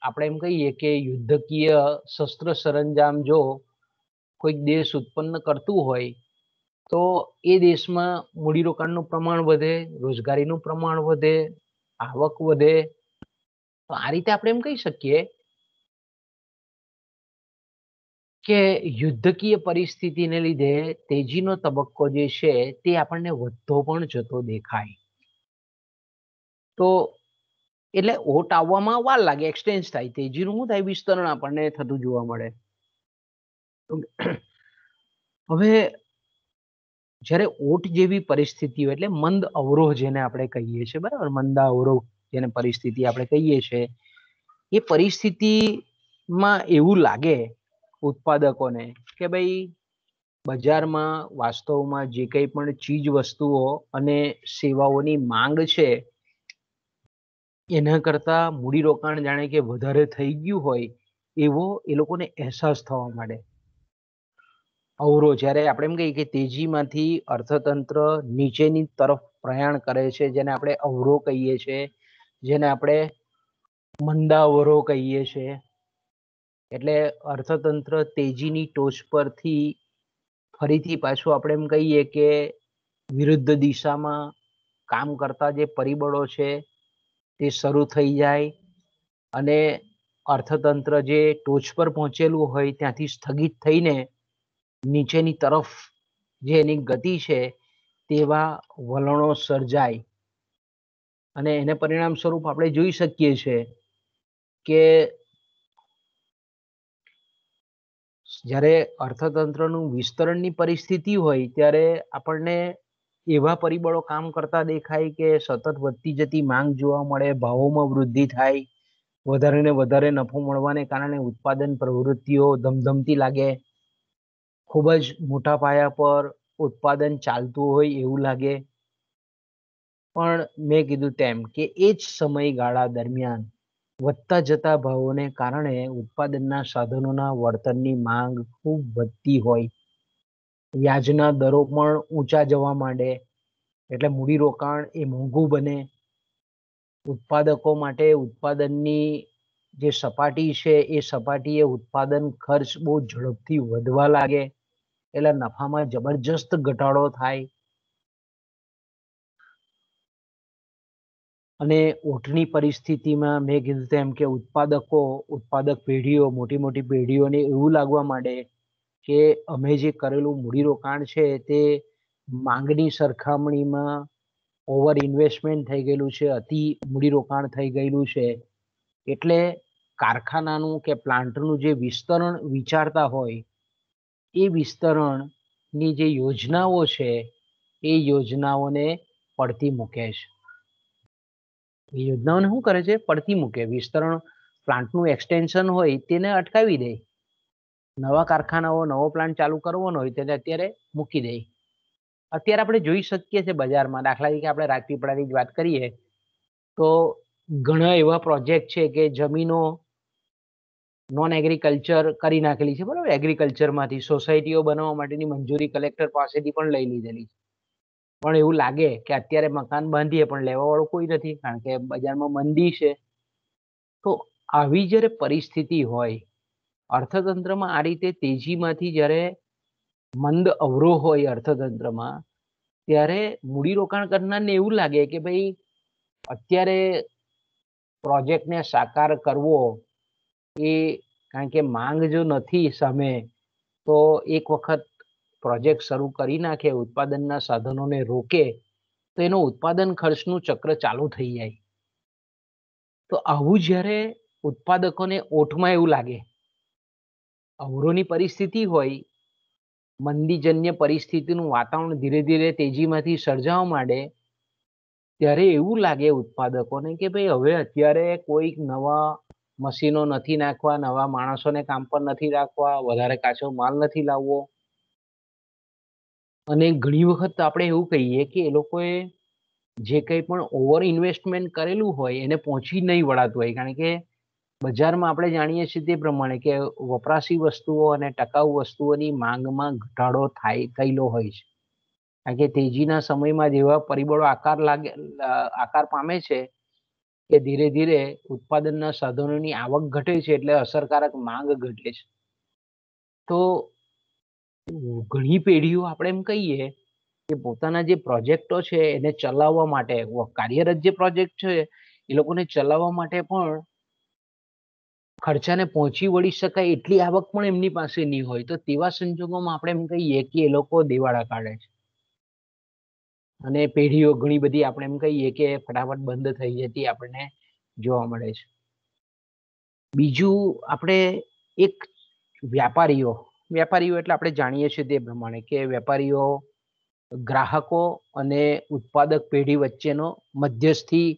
આપણે એમ કહીએ કે યુદ્ધકીય શસ્ત્ર સરંજામ જો કોઈક દેશ ઉત્પન્ન કરતું હોય તો એ દેશમાં મૂડીરોકાણનું પ્રમાણ વધે, રોજગારીનું પ્રમાણ વધે, આવક વધે. તો આ રીતે આપણે એમ કહી શકીએ કે યુદ્ધકીય પરિસ્થિતિને લીધે તેજીનો તબક્કો જે છે તે આપણને વધતો પણ જતો દેખાય. તો એટલે ઓટ આવવામાં વાર લાગે, એક્સટેન્સ થાય. તેજીનું શું થાય? વિસ્તરણ આપણને થતું જોવા મળે. હવે જ્યારે ઓટ જેવી પરિસ્થિતિ હોય એટલે મંદ અવરોહ જેને આપણે કહીએ છીએ, બરાબર, મંદા અવરોહ જેને પરિસ્થિતિ આપણે કહીએ છીએ, એ પરિસ્થિતિમાં એવું લાગે ઉત્પાદકોને કે ભાઈ બજારમાં વાસ્તવમાં જે કંઈ પણ ચીજ વસ્તુઓ અને સેવાઓની માંગ છે એના કરતા મૂડીરોકાણ જાણે કે વધારે થઈ ગયું હોય એવો એ લોકોને અહેસાસ થવા માંડે. અવરોહ, જ્યારે આપણે એમ કહીએ કે તેજીમાંથી અર્થતંત્ર નીચેની તરફ પ્રયાણ કરે છે, જેને આપણે અવરોહ કહીએ છીએ, જેને આપણે મંદા અવરોહ કહીએ છીએ. એટલે અર્થતંત્ર તેજીની ટોચ પરથી ફરીથી પાછું આપણે એમ કહીએ કે વિરુદ્ધ દિશામાં કામ કરતા જે પરિબળો છે તે શરૂ થઈ જાય અને અર્થતંત્ર જે ટોચ પર પહોંચેલું હોય ત્યાંથી સ્થગિત થઈને નીચેની તરફ જે એની ગતિ છે તેવા વલણો સર્જાય. અને એને પરિણામ સ્વરૂપ આપણે જોઈ શકીએ છીએ કે જ્યારે અર્થતંત્રનું વિસ્તરણની પરિસ્થિતિ હોય ત્યારે આપણને એવા પરિબળો કામ કરતા દેખાય કે સતત વધતી જતી માંગ જોવા મળે, ભાવોમાં વૃદ્ધિ થાય, વધારે ને વધારે નફો મળવાને કારણે ઉત્પાદન પ્રવૃત્તિઓ ધમધમતી લાગે, ખૂબ જ મોટા પાયા પર ઉત્પાદન ચાલતું હોય એવું લાગે. પણ મેં કીધું તેમ કે એ જ સમયગાળા દરમિયાન વધતા જતા ભાવોને કારણે ઉત્પાદનના સાધનોના વળતરની માંગ ખૂબ વધતી હોય, વ્યાજના દરો પણ ઊંચા જવા માંડે, એટલે મૂડીરોકાણ એ મોંઘું બને. ઉત્પાદકો માટે ઉત્પાદનની જે સપાટી છે એ સપાટીએ ઉત્પાદન ખર્ચ બહુ ઝડપથી વધવા લાગે, એટલે નફામાં જબરજસ્ત ઘટાડો થાય. અને ઓટની પરિસ્થિતિમાં મેં કીધું તેમ કે ઉત્પાદક પેઢીઓ, મોટી મોટી પેઢીઓને એવું લાગવા માંડે કે અમે જે કરેલું મૂડીરોકાણ છે તે માંગની સરખામણીમાં ઓવર ઇન્વેસ્ટમેન્ટ થઈ ગયેલું છે, અતિ મૂડીરોકાણ થઈ ગયેલું છે, એટલે કારખાનાનું કે પ્લાન્ટનું જે વિસ્તરણ વિચારતા હોય એ વિસ્તરણની જે યોજનાઓ છે એ યોજનાઓને પડતી મૂકે છે. એ યોજનાઓને શું કરે છે? પડતી મૂકે. વિસ્તરણ, પ્લાન્ટનું એક્સટેન્શન હોય તેને અટકાવી દે. નવા કારખાનાઓ, નવો પ્લાન્ટ ચાલુ કરવાનો હોય તેને અત્યારે મૂકી દે. અત્યારે આપણે જોઈ શકીએ છીએ બજારમાં, દાખલા તરીકે આપણે રાજપીપળાની જ વાત કરીએ તો ઘણા એવા પ્રોજેક્ટ છે કે જમીનો નોન એગ્રીકલ્ચર કરી નાખેલી છે, બરાબર, એગ્રીકલ્ચરમાંથી સોસાયટીઓ બનાવવા માટેની મંજૂરી કલેક્ટર પાસેથી પણ લઈ લીધેલી છે. પણ એવું લાગે કે અત્યારે મકાન બાંધીએ પણ લેવા વાળું કોઈ નથી, કારણ કે બજારમાં મંદી છે. તો આવી જ્યારે પરિસ્થિતિ હોય અર્થતંત્રમાં, આ રીતે તેજીમાંથી જ્યારે મંદ અવરોહ હોય અર્થતંત્રમાં, ત્યારે મૂડીરોકાણ કરનારને એવું લાગે કે ભાઈ અત્યારે પ્રોજેક્ટને સાકાર કરવો એ, કારણ કે માંગ જો નથી સામે, તો એક વખત પ્રોજેક્ટ શરૂ કરી નાખે, ઉત્પાદનના સાધનોને રોકે તો એનો ઉત્પાદન ખર્ચનું ચક્ર ચાલુ થઈ જાય. તો આવું જ્યારે ઉત્પાદકોને ઓઠમાં એવું લાગે, અવરોહની પરિસ્થિતિ હોય, મંદીજન્ય પરિસ્થિતિનું વાતાવરણ ધીરે ધીરે તેજીમાંથી સર્જાવા માંડે, ત્યારે એવું લાગે ઉત્પાદકોને કે ભાઈ હવે અત્યારે કોઈક નવા મશીનો નથી નાખવા, નવા માણસોને કામ પર નથી રાખવા, વધારે કાચો માલ નથી લાવવો. અને ઘણી વખત આપણે એવું કહીએ કે એ લોકોએ જે કંઈ પણ ઓવર ઇન્વેસ્ટમેન્ટ કરેલું હોય એને પહોંચી નહીં વળાતું હોય, કારણ કે બજારમાં આપણે જાણીએ છીએ તે પ્રમાણે કે વપરાશી વસ્તુઓ અને ટકાઉ વસ્તુઓની માંગમાં ઘટાડો થયેલો હોય છે. કારણ કે તેજીના સમયમાં જેવા પરિબળો આકાર પામે છે કે ધીરે ધીરે ઉત્પાદનના સાધનોની આવક ઘટે છે, એટલે અસરકારક માંગ ઘટે છે. તો ઘણી પેઢીઓ આપણે એમ કહીએ કે પોતાના જે પ્રોજેક્ટો છે એને ચલાવવા માટે, કાર્યરત જે પ્રોજેક્ટ છે એ લોકોને ચલાવવા માટે પણ ખર્ચાને પહોંચી વળી શકાય એટલી આવક પણ એમની પાસે નહીં હોય, તો તેવા સંજોગોમાં આપણે એમ કહીએ કે એ લોકો દેવાળા કાઢે છે અને પેઢીઓ ઘણી બધી આપણે એમ કહીએ કે ફટાફટ બંધ થઈ જતી આપણને જોવા મળે છે. બીજું આપણે એક વ્યાપારીઓ એટલે આપણે જાણીએ છીએ તે પ્રમાણે કે વેપારીઓ ગ્રાહકો અને ઉત્પાદક પેઢી વચ્ચેનો મધ્યસ્થી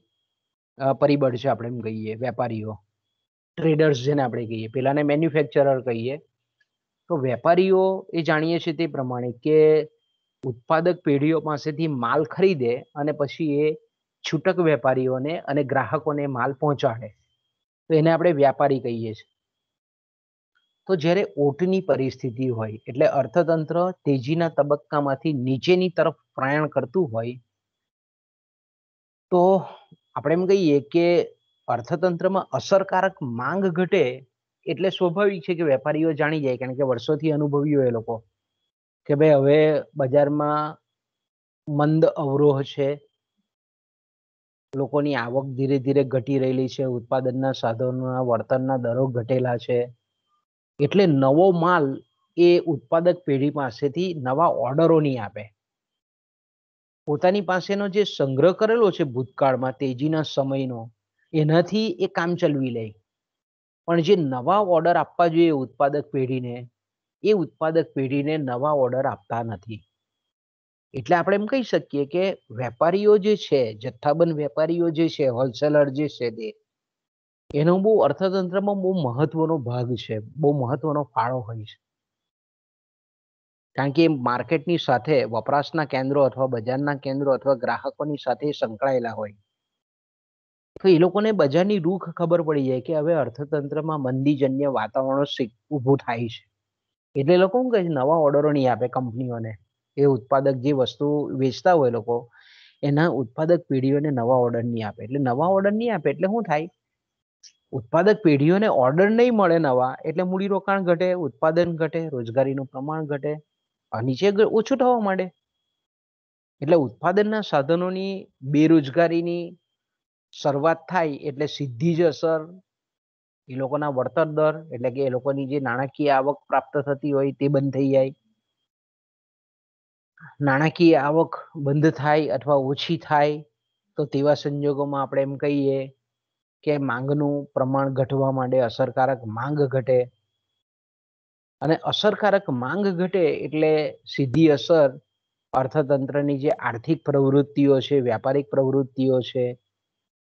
પરિબળ છે. આપણે એમ કહીએ વેપારીઓ, ટ્રેડર્સ જેને આપણે કહીએ, પેલાને મેન્યુફેક્ચરર કહીએ. તો વેપારીઓ એ જાણીએ છીએ તે પ્રમાણે કે ઉત્પાદક પેઢીઓ પાસેથી માલ ખરીદે અને પછી એ છૂટક વેપારીઓને અને ગ્રાહકોને માલ પહોંચાડે, તો એને આપણે વ્યાપારી કહીએ છીએ. તો જ્યારે ઓટની પરિસ્થિતિ હોય એટલે અર્થતંત્ર તેજીના તબક્કામાંથી નીચેની તરફ પ્રયાણ કરતું હોય, તો આપણે એમ કહીએ કે અર્થતંત્રમાં અસરકારક માંગ ઘટે એટલે સ્વાભાવિક છે કે વેપારીઓ જાણી જાય, કારણ કે વર્ષોથી અનુભવી હોય એ લોકો કે ભાઈ હવે બજારમાં મંદ અવરોહ છે, લોકોની આવક ધીરે ધીરે ઘટી રહેલી છે, ઉત્પાદનના સાધનોના વળતરના દરો ઘટેલા છે, એટલે નવો માલ એ ઉત્પાદક પેઢી પાસેથી નવા ઓર્ડરો નહીં આપે. પોતાની પાસેનો જે સંગ્રહ કરેલો છે ભૂતકાળમાં તેજીના સમયનો, એનાથી એ કામ ચલાવી લે. પણ જે નવા ઓર્ડર આપવા જોઈએ ઉત્પાદક પેઢીને, એ ઉત્પાદક પેઢીને નવા ઓર્ડર આપતા નથી. એટલે આપણે એમ કહી શકીએ કે વેપારીઓ જે છે, જથ્થાબંધ વેપારીઓ જે છે, હોલસેલર જે છે, તે એનો બહુ અર્થતંત્રમાં બહુ મહત્વનો ભાગ છે, બહુ મહત્વનો ફાળો હોય છે. કારણ કે માર્કેટની સાથે વપરાશના કેન્દ્રો અથવા બજારના કેન્દ્રો અથવા ગ્રાહકોની સાથે સંકળાયેલા હોય, તો એ લોકોને બજારની રૂખ ખબર પડી જાય કે હવે અર્થતંત્રમાં મંદીજન્ય વાતાવરણ ઊભું થાય છે. એટલે લોકો શું કહે છે, નવા ઓર્ડરો નહીં આપે કંપનીઓને. એ ઉત્પાદક જે વસ્તુ વેચતા હોય લોકો, એના ઉત્પાદક પેઢીઓને નવા ઓર્ડર નહીં આપે. એટલે નવા ઓર્ડર નહીં આપે એટલે શું થાય, ઉત્પાદક પેઢીઓને ઓર્ડર નહીં મળે નવા, એટલે મૂડીરોકાણ ઘટે, ઉત્પાદન ઘટે, રોજગારીનું પ્રમાણ ઘટે, નીચે ઓછું થવા માંડે. એટલે ઉત્પાદનના સાધનોની બેરોજગારીની શરૂઆત થાય એટલે સીધી જ અસર એ લોકોના વળતર દર, એટલે કે એ લોકોની જે નાણાકીય આવક પ્રાપ્ત થતી હોય તે બંધ થઈ જાય. નાણાકીય આવક બંધ થાય અથવા ઓછી થાય તો તેવા સંજોગોમાં આપણે એમ કહીએ કે માંગનું પ્રમાણ ઘટવા માંડે, અસરકારક માંગ ઘટે. અને અસરકારક માંગ ઘટે એટલે સીધી અસર અર્થતંત્રની જે આર્થિક પ્રવૃત્તિઓ છે, વ્યાપારિક પ્રવૃત્તિઓ છે,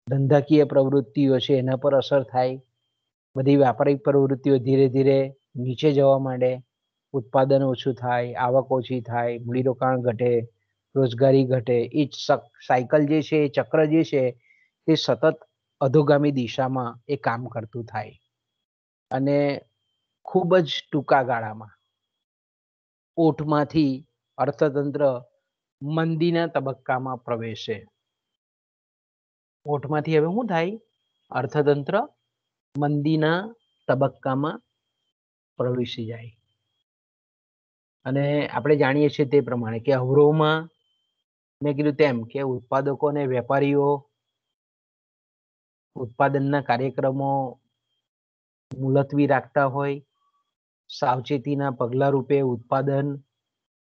ધંધાકીય પ્રવૃત્તિઓ છે, એના પર અસર થાય. બધી વ્યાપારિક પ્રવૃત્તિઓ ધીરે ધીરે નીચે જવા માંડે, ઉત્પાદન ઓછું થાય, આવક ઓછી થાય, મૂડીરોકાણ ઘટે, રોજગારી ઘટે. એ સાયકલ જે છે, એ ચક્ર જે છે, તે સતત અધોગામી દિશામાં એ કામ કરતું થાય અને ખૂબ જ ટૂંકા ગાળામાં ઓટમાંથી અર્થતંત્ર મંદીના તબક્કામાં પ્રવેશે. ઓટમાંથી હવે શું થાય, અર્થતંત્ર મંદીના તબક્કામાં પ્રવેશી જાય. અને આપણે જાણીએ છીએ તે પ્રમાણે કે અવરોહમાં મેં કીધું તેમ કે ઉત્પાદકો અને વેપારીઓ ઉત્પાદનના કાર્યક્રમો મુલતવી રાખતા હોય, સાવચેતીના પગલા રૂપે ઉત્પાદન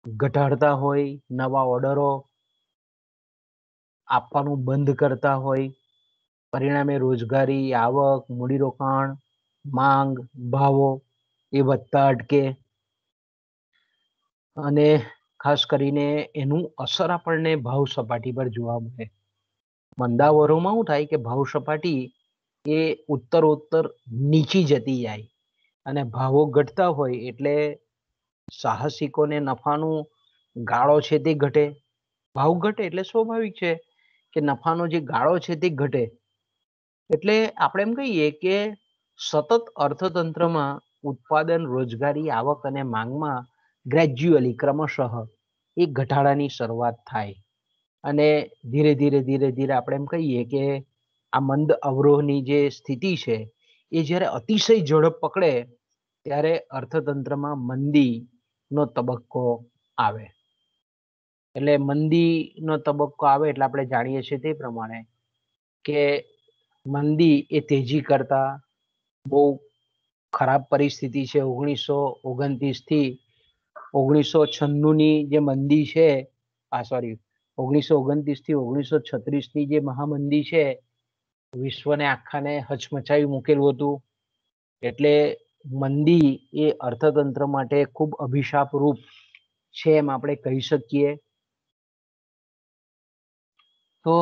ઘટાડતા હોય, નવા ઓર્ડરો આપવાનું બંધ કરતા હોય, પરિણામે રોજગારી, આવક, મૂડીરોકાણ, માંગ, ભાવો એ વધતા અટકે. અને ખાસ કરીને એનું અસર આપણને ભાવ સપાટી પર જોવા મળે. મંદાવરોમાં શું થાય કે ભાવ સપાટી એ ઉત્તરોત્તર નીચી જતી જાય અને ભાવો ઘટતા હોય એટલે સાહસિકોને નફાનું ગાળો છે તે ઘટે. ભાવ ઘટે એટલે સ્વાભાવિક છે કે નફાનો જે ગાળો છે તે ઘટે. એટલે આપણે એમ કહીએ કે સતત અર્થતંત્રમાં ઉત્પાદન, રોજગારી, આવક અને માંગમાં ગ્રેજ્યુઅલી ક્રમશઃ એ ઘટાડાની શરૂઆત થાય અને ધીરે ધીરે ધીરે ધીરે આપણે એમ કહીએ કે આ મંદ અવરોહની જે સ્થિતિ છે એ જ્યારે અતિશય ઝડપ પકડે ત્યારે અર્થતંત્રમાં મંદીનો તબક્કો આવે. એટલે મંદીનો તબક્કો આવે એટલે આપણે જાણીએ છીએ તે પ્રમાણે કે મંદી એ તેજી કરતા બહુ ખરાબ પરિસ્થિતિ છે 1929 થી 1996 ની જે મંદી છે, સોરી 1929 થી 1936 ની જે મહામંદી છે, વિશ્વને આખાને હચમચાવી મૂકેલું હતું. એટલે મંદી એ અર્થતંત્ર માટે ખૂબ અભિશાપ રૂપ છે એમ આપણે કહી શકીએ. તો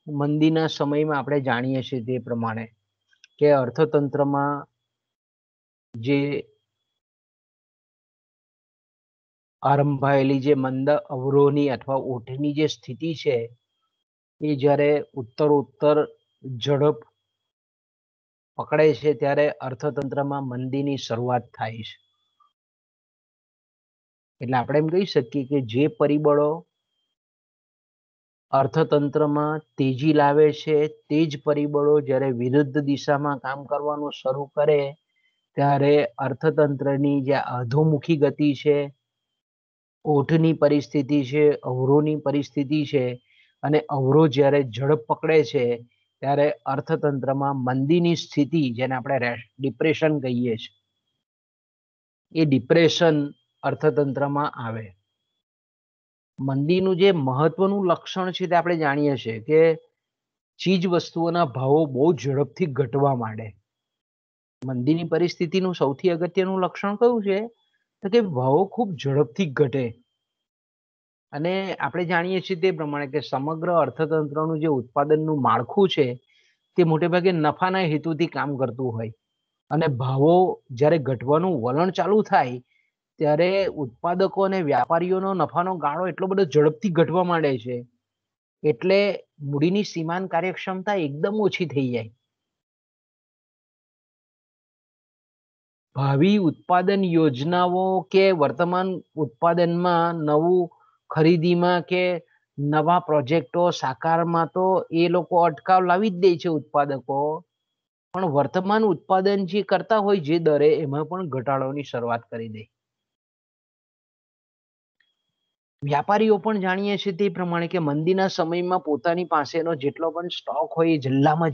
મંદીના સમયમાં આપણે જાણીએ છીએ તે પ્રમાણે કે અર્થતંત્રમાં જે આરંભાયેલી જે મંદ અવરોહની અથવા ઓઠની જે સ્થિતિ છે, એ જ્યારે ઉત્તરોત્તર ઝડપ પકડે છે ત્યારે અર્થતંત્રમાં મંદીની શરૂઆત થાય છે. એટલે આપણે એમ કહી શકીએ કે જે પરિબળો અર્થતંત્રમાં તેજી લાવે છે તે જ પરિબળો જ્યારે વિરુદ્ધ દિશામાં કામ કરવાનું શરૂ કરે ત્યારે અર્થતંત્રની જે અધોમુખી ગતિ છે, ઓઠની પરિસ્થિતિ છે, અવરોહની પરિસ્થિતિ છે, અને અવરોહ જ્યારે ઝડપ પકડે છે ત્યારે અર્થતંત્રમાં મંદીની સ્થિતિ, જેને આપણે ડિપ્રેશન કહીએ છીએ, એ ડિપ્રેશન અર્થતંત્રમાં આવે. મંદીનું જે મહત્વનું લક્ષણ છે તે આપણે જાણીએ છીએ કે ચીજ વસ્તુઓના ભાવો બહુ ઝડપથી ઘટવા માંડે. મંદીની પરિસ્થિતિનું સૌથી અગત્યનું લક્ષણ કયું છે? તો કે ભાવો ખૂબ ઝડપથી ઘટે. અને આપણે જાણીએ છીએ તે પ્રમાણે કે સમગ્ર અર્થતંત્રનું જે ઉત્પાદનનું માળખું છે તે મોટે ભાગે નફાના હેતુથી કામ કરતું હોય. અને ભાવો જ્યારે ઘટવાનું વલણ ચાલુ થાય ત્યારે ઉત્પાદકો અને વ્યાપારીઓનો નફાનો ગાળો એટલો બધો ઝડપથી ઘટવા માંડે છે, એટલે મૂડીની સીમાંત કાર્યક્ષમતા એકદમ ઓછી થઈ જાય. ભાવિ ઉત્પાદન યોજનાઓ કે વર્તમાન ઉત્પાદનમાં નવું ખરીદીમાં કે નવા પ્રોજેક્ટો સાકારમાં તો એ લોકો અટકાવ લાવી જ દે છે ઉત્પાદકો, પણ વર્તમાન ઉત્પાદન જે કરતા હોય જે દરે એમાં પણ ઘટાડોની શરૂઆત કરી દે. વ્યાપારીઓ પણ જાણીએ છીએ તે પ્રમાણે કે મંદીના સમયમાં પોતાની પાસેનો જેટલો પણ સ્ટોક હોય એ જલ્દીમાં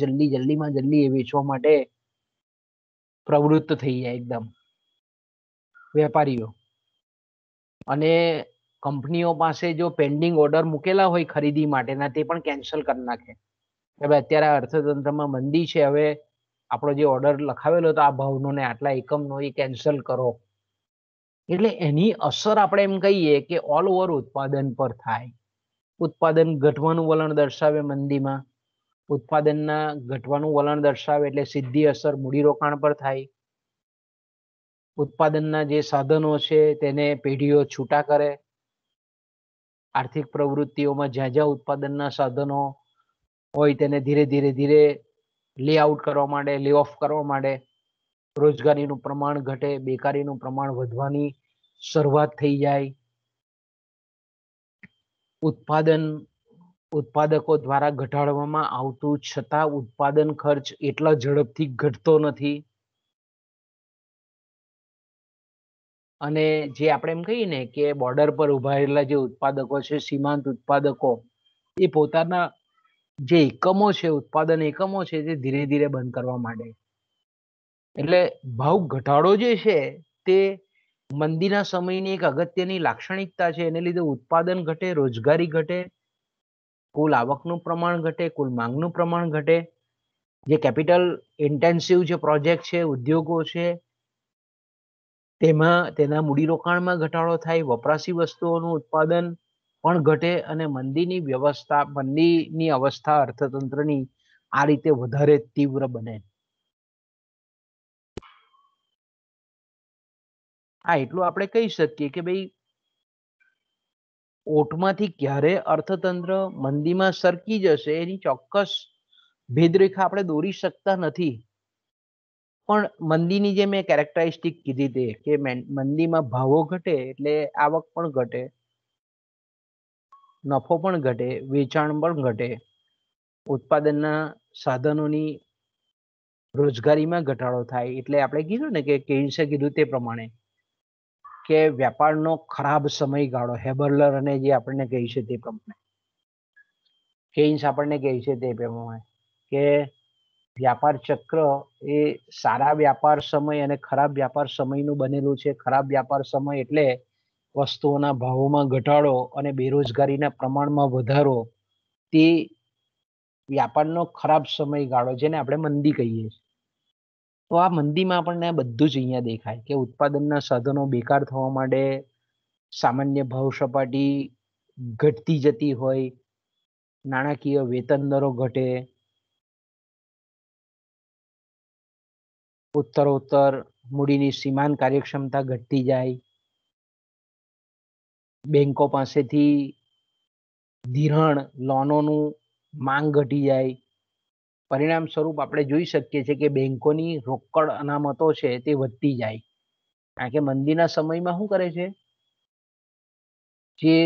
જલ્દી એ વેચવા માટે પ્રવૃત્ત થઈ જાય એકદમ વેપારીઓ. અને કંપનીઓ પાસે જો પેન્ડિંગ ઓર્ડર મૂકેલા હોય ખરીદી માટેના તે પણ કેન્સલ કરી નાખે. હવે અત્યારે અર્થતંત્રમાં મંદી છે, હવે આપણો જે ઓર્ડર લખાવેલો હતો આ ભાવનો ને આટલા એકમનો એ કેન્સલ કરો. એટલે એની અસર આપણે એમ કહીએ કે ઓલ ઓવર ઉત્પાદન પર થાય. ઉત્પાદન ઘટવાનું વલણ દર્શાવે મંદીમાં, ઉત્પાદનના ઘટવાનું વલણ દર્શાવે એટલે સીધી અસર મૂડીરોકાણ પર થાય. ઉત્પાદનના જે સાધનો છે તેને પેઢીઓ છૂટા કરે. આર્થિક પ્રવૃત્તિઓમાં જ્યાં જ્યાં ઉત્પાદનના સાધનો હોય તેને ધીરે ધીરે લેઆઉટ કરવા માંડે, લે ઓફ કરવા માંડે. રોજગારીનું પ્રમાણ ઘટે, બેકારીનું પ્રમાણ વધવાની શરૂઆત થઈ જાય. ઉત્પાદકો દ્વારા ઘટાડવામાં આવતું છતાં ઉત્પાદન ખર્ચ એટલા ઝડપથી ઘટતો નથી. અને જે આપણે એમ કહીએ ને કે બોર્ડર પર ઉભા રહેલા જે ઉત્પાદકો છે, સીમાંત ઉત્પાદકો, એ પોતાના જે એકમો છે, ઉત્પાદન એકમો છે, તે ધીરે ધીરે બંધ કરવા માંડે. એટલે ભાવ ઘટાડો જે છે તે મંદીના સમયની એક અગત્યની લાક્ષણિકતા છે. એને લીધે ઉત્પાદન ઘટે, રોજગારી ઘટે, કુલ આવકનું પ્રમાણ ઘટે, કુલ માંગનું પ્રમાણ ઘટે. જે કેપિટલ ઇન્ટેન્સિવ જે પ્રોજેક્ટ છે, ઉદ્યોગો છે, તેમાં તેના મૂડીરોકાણમાં ઘટાડો થાય, વપરાશી વસ્તુઓનું ઉત્પાદન પણ ઘટે અને મંદીની અવસ્થા અર્થતંત્રની આ રીતે વધારે તીવ્ર બને. એટલું આપણે કહી શકીએ કે ભાઈ ઓટમાંથી ક્યારે અર્થતંત્ર મંદીમાં સરકી જશે એની ચોક્કસ ભેદરેખા આપણે દોરી શકતા નથી. પણ મંદીની જે મેં કેરેક્ટરિસ્ટિક કીધી તે કે મંદીમાં ભાવો ઘટે એટલે આવક પણ ઘટે, નફો પણ ઘટે, વેચાણ પણ ઘટે, ઉત્પાદનના સાધનોની રોજગારીમાં ઘટાડો થાય. એટલે આપણે કીધું ને કે કેન્સે કીધું તે પ્રમાણે કે વેપારનો ખરાબ સમયગાળો, હેબરલર અને જે આપણને કહે છે તે પ્રમાણે, કેન્સ આપણને કહે છે તે પ્રમાણે કે વ્યાપાર ચક્ર એ સારા વ્યાપાર સમય અને ખરાબ વ્યાપાર સમયનું બનેલું છે. ખરાબ વ્યાપાર સમય એટલે વસ્તુઓના ભાવોમાં ઘટાડો અને બેરોજગારીના પ્રમાણમાં વધારો, તે વ્યાપારનો ખરાબ સમયગાળો, જેને આપણે મંદી કહીએ છીએ. તો આ મંદીમાં આપણને બધું જ અહીંયા દેખાય કે ઉત્પાદનના સાધનો બેકાર થવા માંડે, સામાન્ય ભાવ સપાટી ઘટતી જતી હોય, નાણાકીય વેતન દરો ઘટે, ઉત્તરોત્તર મૂડીની સીમાંત કાર્યક્ષમતા ઘટતી જાય, બેંકો પાસેથી ધિરાણ લોનોનું માંગ ઘટી જાય. પરિણામ સ્વરૂપ આપણે જોઈ શકીએ છીએ કે બેંકોની રોકડ અનામતો છે તે વધતી જાય. કારણ કે મંદીના સમયમાં શું કરે છે, જે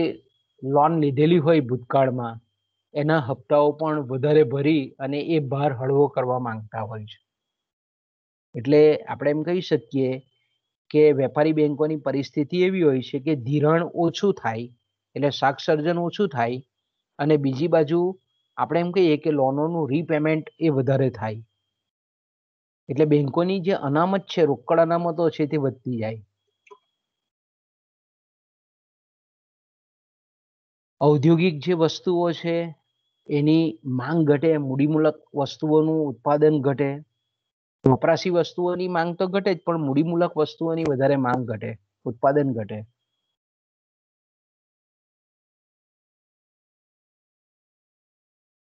લોન લીધેલી હોય ભૂતકાળમાં એના હપ્તાઓ પણ વધારે ભરી અને એ ભાર હળવો કરવા માંગતા હોય છે. એટલે આપણે એમ કહી શકીએ કે વેપારી બેંકોની પરિસ્થિતિ એવી હોય છે કે ધિરાણ ઓછું થાય એટલે શાક સર્જન ઓછું થાય, અને બીજી બાજુ આપણે એમ કહીએ કે લોનોનું રીપેમેન્ટ એ વધારે થાય. એટલે બેંકોની જે અનામત છે, રોકડ અનામતો છે, તે વધતી જાય. ઔદ્યોગિક જે વસ્તુઓ છે એની માંગ ઘટે, મૂડીમૂલક વસ્તુઓનું ઉત્પાદન ઘટે. વપરાશી વસ્તુઓની માંગ તો ઘટે જ, પણ મૂડીમૂલક વસ્તુઓની વધારે માંગ ઘટે, ઉત્પાદન ઘટે.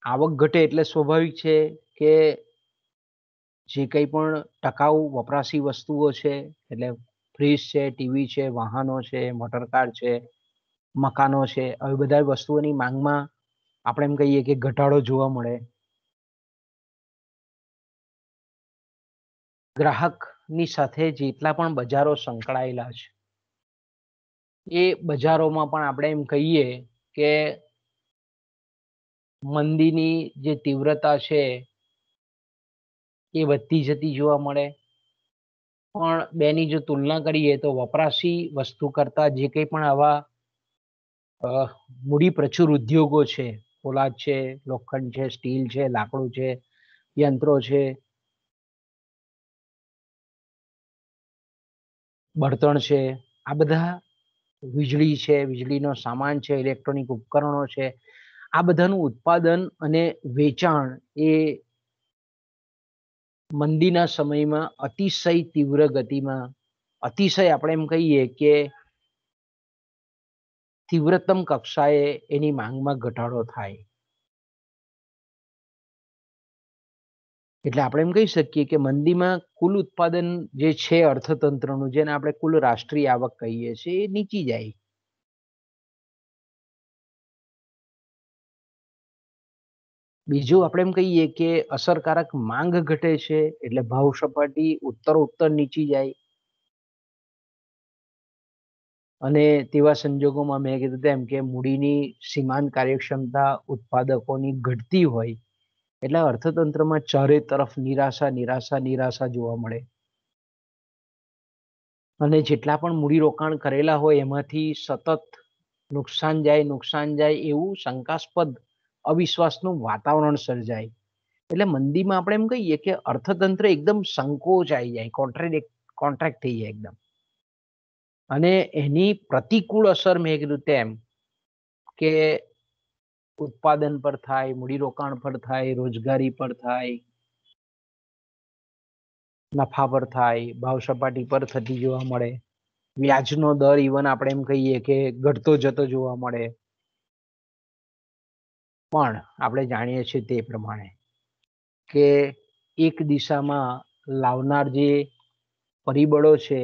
આવક ઘટે એટલે સ્વાભાવિક છે કે જે કંઈ પણ ટકાઉ વપરાશી વસ્તુઓ છે, એટલે ફ્રીજ છે, ટીવી છે, વાહનો છે, મોટરકાર છે, મકાનો છે, આવી બધા વસ્તુઓની માંગમાં આપણે એમ કહીએ કે ઘટાડો જોવા મળે. ગ્રાહકની સાથે જેટલા પણ બજારો સંકળાયેલા છે એ બજારોમાં પણ આપણે એમ કહીએ કે મંદીની જે તીવ્રતા છે એ વધતી જતી જોવા મળે. પણ બેની જો તુલના કરીએ તો વપરાશી વસ્તુ કરતા જે કંઈ પણ આવા મૂડી પ્રચુર ઉદ્યોગો છે, પોલાદ છે, લોખંડ છે, સ્ટીલ છે, લાકડું છે, યંત્રો છે, બળતણ છે, આ બધા, વીજળી છે, વીજળીનો સામાન છે, ઇલેક્ટ્રોનિક ઉપકરણો છે, આ બધાનું ઉત્પાદન અને વેચાણ એ મંદીના સમયમાં અતિશય તીવ્ર ગતિમાં, અતિશય આપણે એમ કહીએ કે તીવ્રતમ કક્ષાએ એની માંગમાં ઘટાડો થાય. એટલે આપણે એમ કહી શકીએ કે મંદીમાં કુલ ઉત્પાદન જે છે અર્થતંત્રનું, જેને આપણે કુલ રાષ્ટ્રીય આવક કહીએ છીએ, એ નીચી જાય. બીજું આપણે એમ કહીએ કે અસરકારક માંગ ઘટે છે એટલે ભાવ સપાટી ઉત્તરોત્તર નીચી જાય. અને તેવા સંજોગોમાં મેં કીધું તેમ કે મૂડીની સીમાંત કાર્યક્ષમતા ઉત્પાદકોની ઘટતી હોય એટલે અર્થતંત્રમાં ચારે તરફ નિરાશા નિરાશા નિરાશા જોવા મળે. અને જેટલા પણ મૂડીરોકાણ કરેલા હોય એમાંથી સતત નુકસાન જાય એવું શંકાસ્પદ અવિશ્વાસનું વાતાવરણ સર્જાય. એટલે મંદીમાં આપણે એમ કહીએ કે અર્થતંત્ર એકદમ સંકોચાઈ જાય, કોન્ટ્રાક્ટ થઈ જાય એકદમ. અને એની પ્રતિકૂળ અસર મેં કીધું તેમ કે ઉત્પાદન પર થાય, મૂડીરોકાણ પર થાય, રોજગારી પર થાય, નફા પર થાય, ભાવ સપાટી પર થતી જોવા મળે. વ્યાજનો દર ઇવન આપણે એમ કહીએ કે ઘટતો જતો જોવા મળે. પણ આપણે જાણીએ છીએ તે પ્રમાણે કે એક દિશામાં લાવનાર જે પરિબળો છે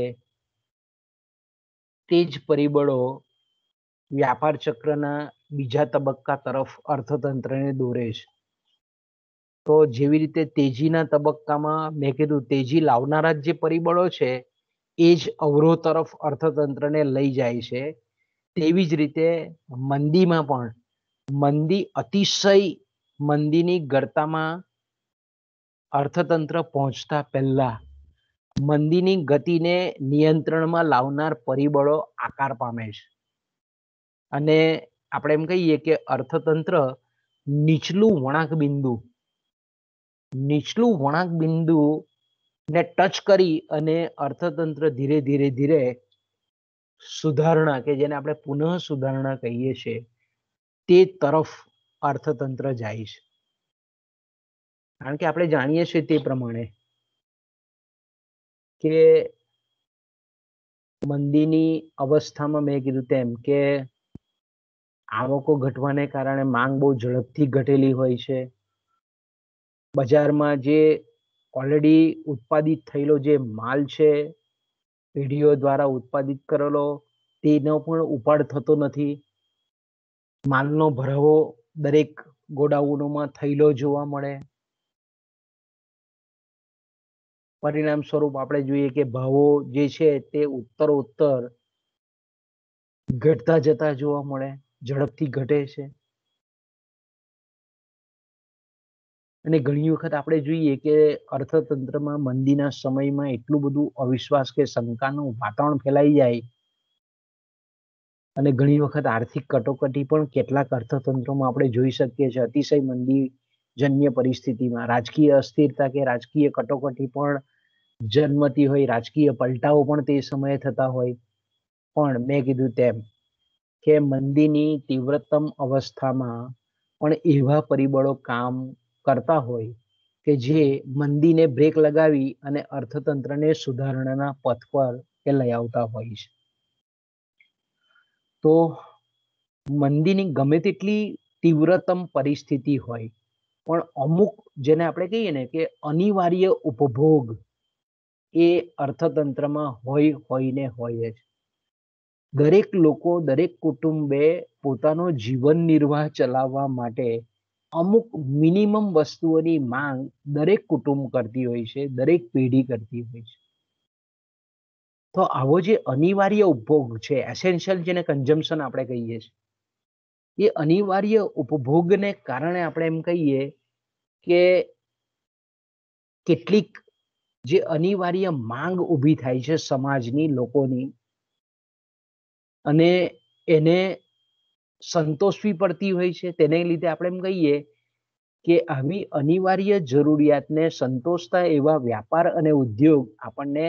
તે જ પરિબળો વ્યાપાર ચક્રના બીજા તબક્કા તરફ અર્થતંત્રને દોરે છે. તો જેવી રીતે તેજીના તબક્કામાં મેં કીધું તેજી લાવનારા જે પરિબળો છે એ જ અવરોધ તરફ અર્થતંત્રને લઈ જાય છે. તેવી જ રીતે મંદીમાં પણ મંદી અતિશય મંદીની ગર્તામાં અર્થતંત્ર પહોંચતા પહેલા મંદીની ગતિને નિયંત્રણમાં લાવનાર પરિબળો આકાર પામે છે. અને આપણે એમ કહીએ કે અર્થતંત્ર નીચલું વળાંક બિંદુ નીચલું વળાંક બિંદુ ને ટચ કરી અને અર્થતંત્ર ધીરે ધીરે ધીરે સુધારણા, કે જેને આપણે પુનઃ સુધારણા કહીએ છીએ, તે તરફ અર્થતંત્ર જાય છે. કારણ કે આપણે જાણીએ છીએ તે પ્રમાણે કે મંદીની અવસ્થામાં મેં કીધું તેમ કે આવકો ઘટવાને કારણે માંગ બહુ ઝડપથી ઘટેલી હોય છે. બજારમાં જે ઓલરેડી ઉત્પાદિત થયેલો જે માલ છે, પેઢીઓ દ્વારા ઉત્પાદિત કરેલો, તેનો પણ ઉપાડ થતો નથી. માલનો ભરાવો દરેક ગોડાઉનોમાં થયેલો જોવા મળે. પરિણામ સ્વરૂપ આપણે જોઈએ કે ભાવો જે છે તે ઉત્તરોત્તર ઘટતા જતા જોવા મળે, ઝડપથી ઘટે છે. અને ઘણી વખત આપણે જોઈએ કે અર્થતંત્રમાં મંદીના સમયમાં એટલું બધું અવિશ્વાસ કે શંકાનું વાતાવરણ ફેલાઈ જાય, અને ઘણી વખત આર્થિક કટોકટી પણ કેટલાક અર્થતંત્રોમાં આપણે જોઈ શકીએ છીએ. અતિશય મંદીજન્ય પરિસ્થિતિમાં રાજકીય અસ્થિરતા કે રાજકીય કટોકટી પણ જન્મતી હોય, રાજકીય પલટાઓ પણ તે સમયે થતા હોય. પણ મેં કીધું તેમ કે મંદીની તીવ્રતમ અવસ્થામાં પણ એવા પરિબળો કામ કરતા હોય કે જે મંદીને બ્રેક લગાવી અને અર્થતંત્રને સુધારણાના પથ પર એ લઈ આવતા હોય છે. તો મંદીની ગમે તેટલી તીવ્રતમ પરિસ્થિતિ હોય, પણ અમુક જેને આપણે કહીએ ને કે અનિવાર્ય ઉપભોગ એ અર્થતંત્રમાં હોય ને હોય જ. દરેક લોકો, દરેક કુટુંબે પોતાનો જીવન નિર્વાહ ચલાવવા માટે અમુક મિનિમમ વસ્તુઓની માંગ દરેક કુટુંબ કરતી હોય છે, દરેક પેઢી કરતી હોય છે. તો આવો જે અનિવાર્ય ઉપભોગ છે, એસેન્શિયલ જેને કન્ઝમ્પશન આપણે કહીએ છીએ, એ અનિવાર્ય ઉપભોગને કારણે આપણે એમ કહીએ કે કેટલીક જે અનિવાર્ય માંગ ઊભી થાય છે સમાજની, લોકોની, અને એને સંતોષવી પડતી હોય છે. તેને લીધે આપણે એમ કહીએ કે આવી અનિવાર્ય જરૂરિયાતને સંતોષતા એવા વ્યાપાર અને ઉદ્યોગ આપણને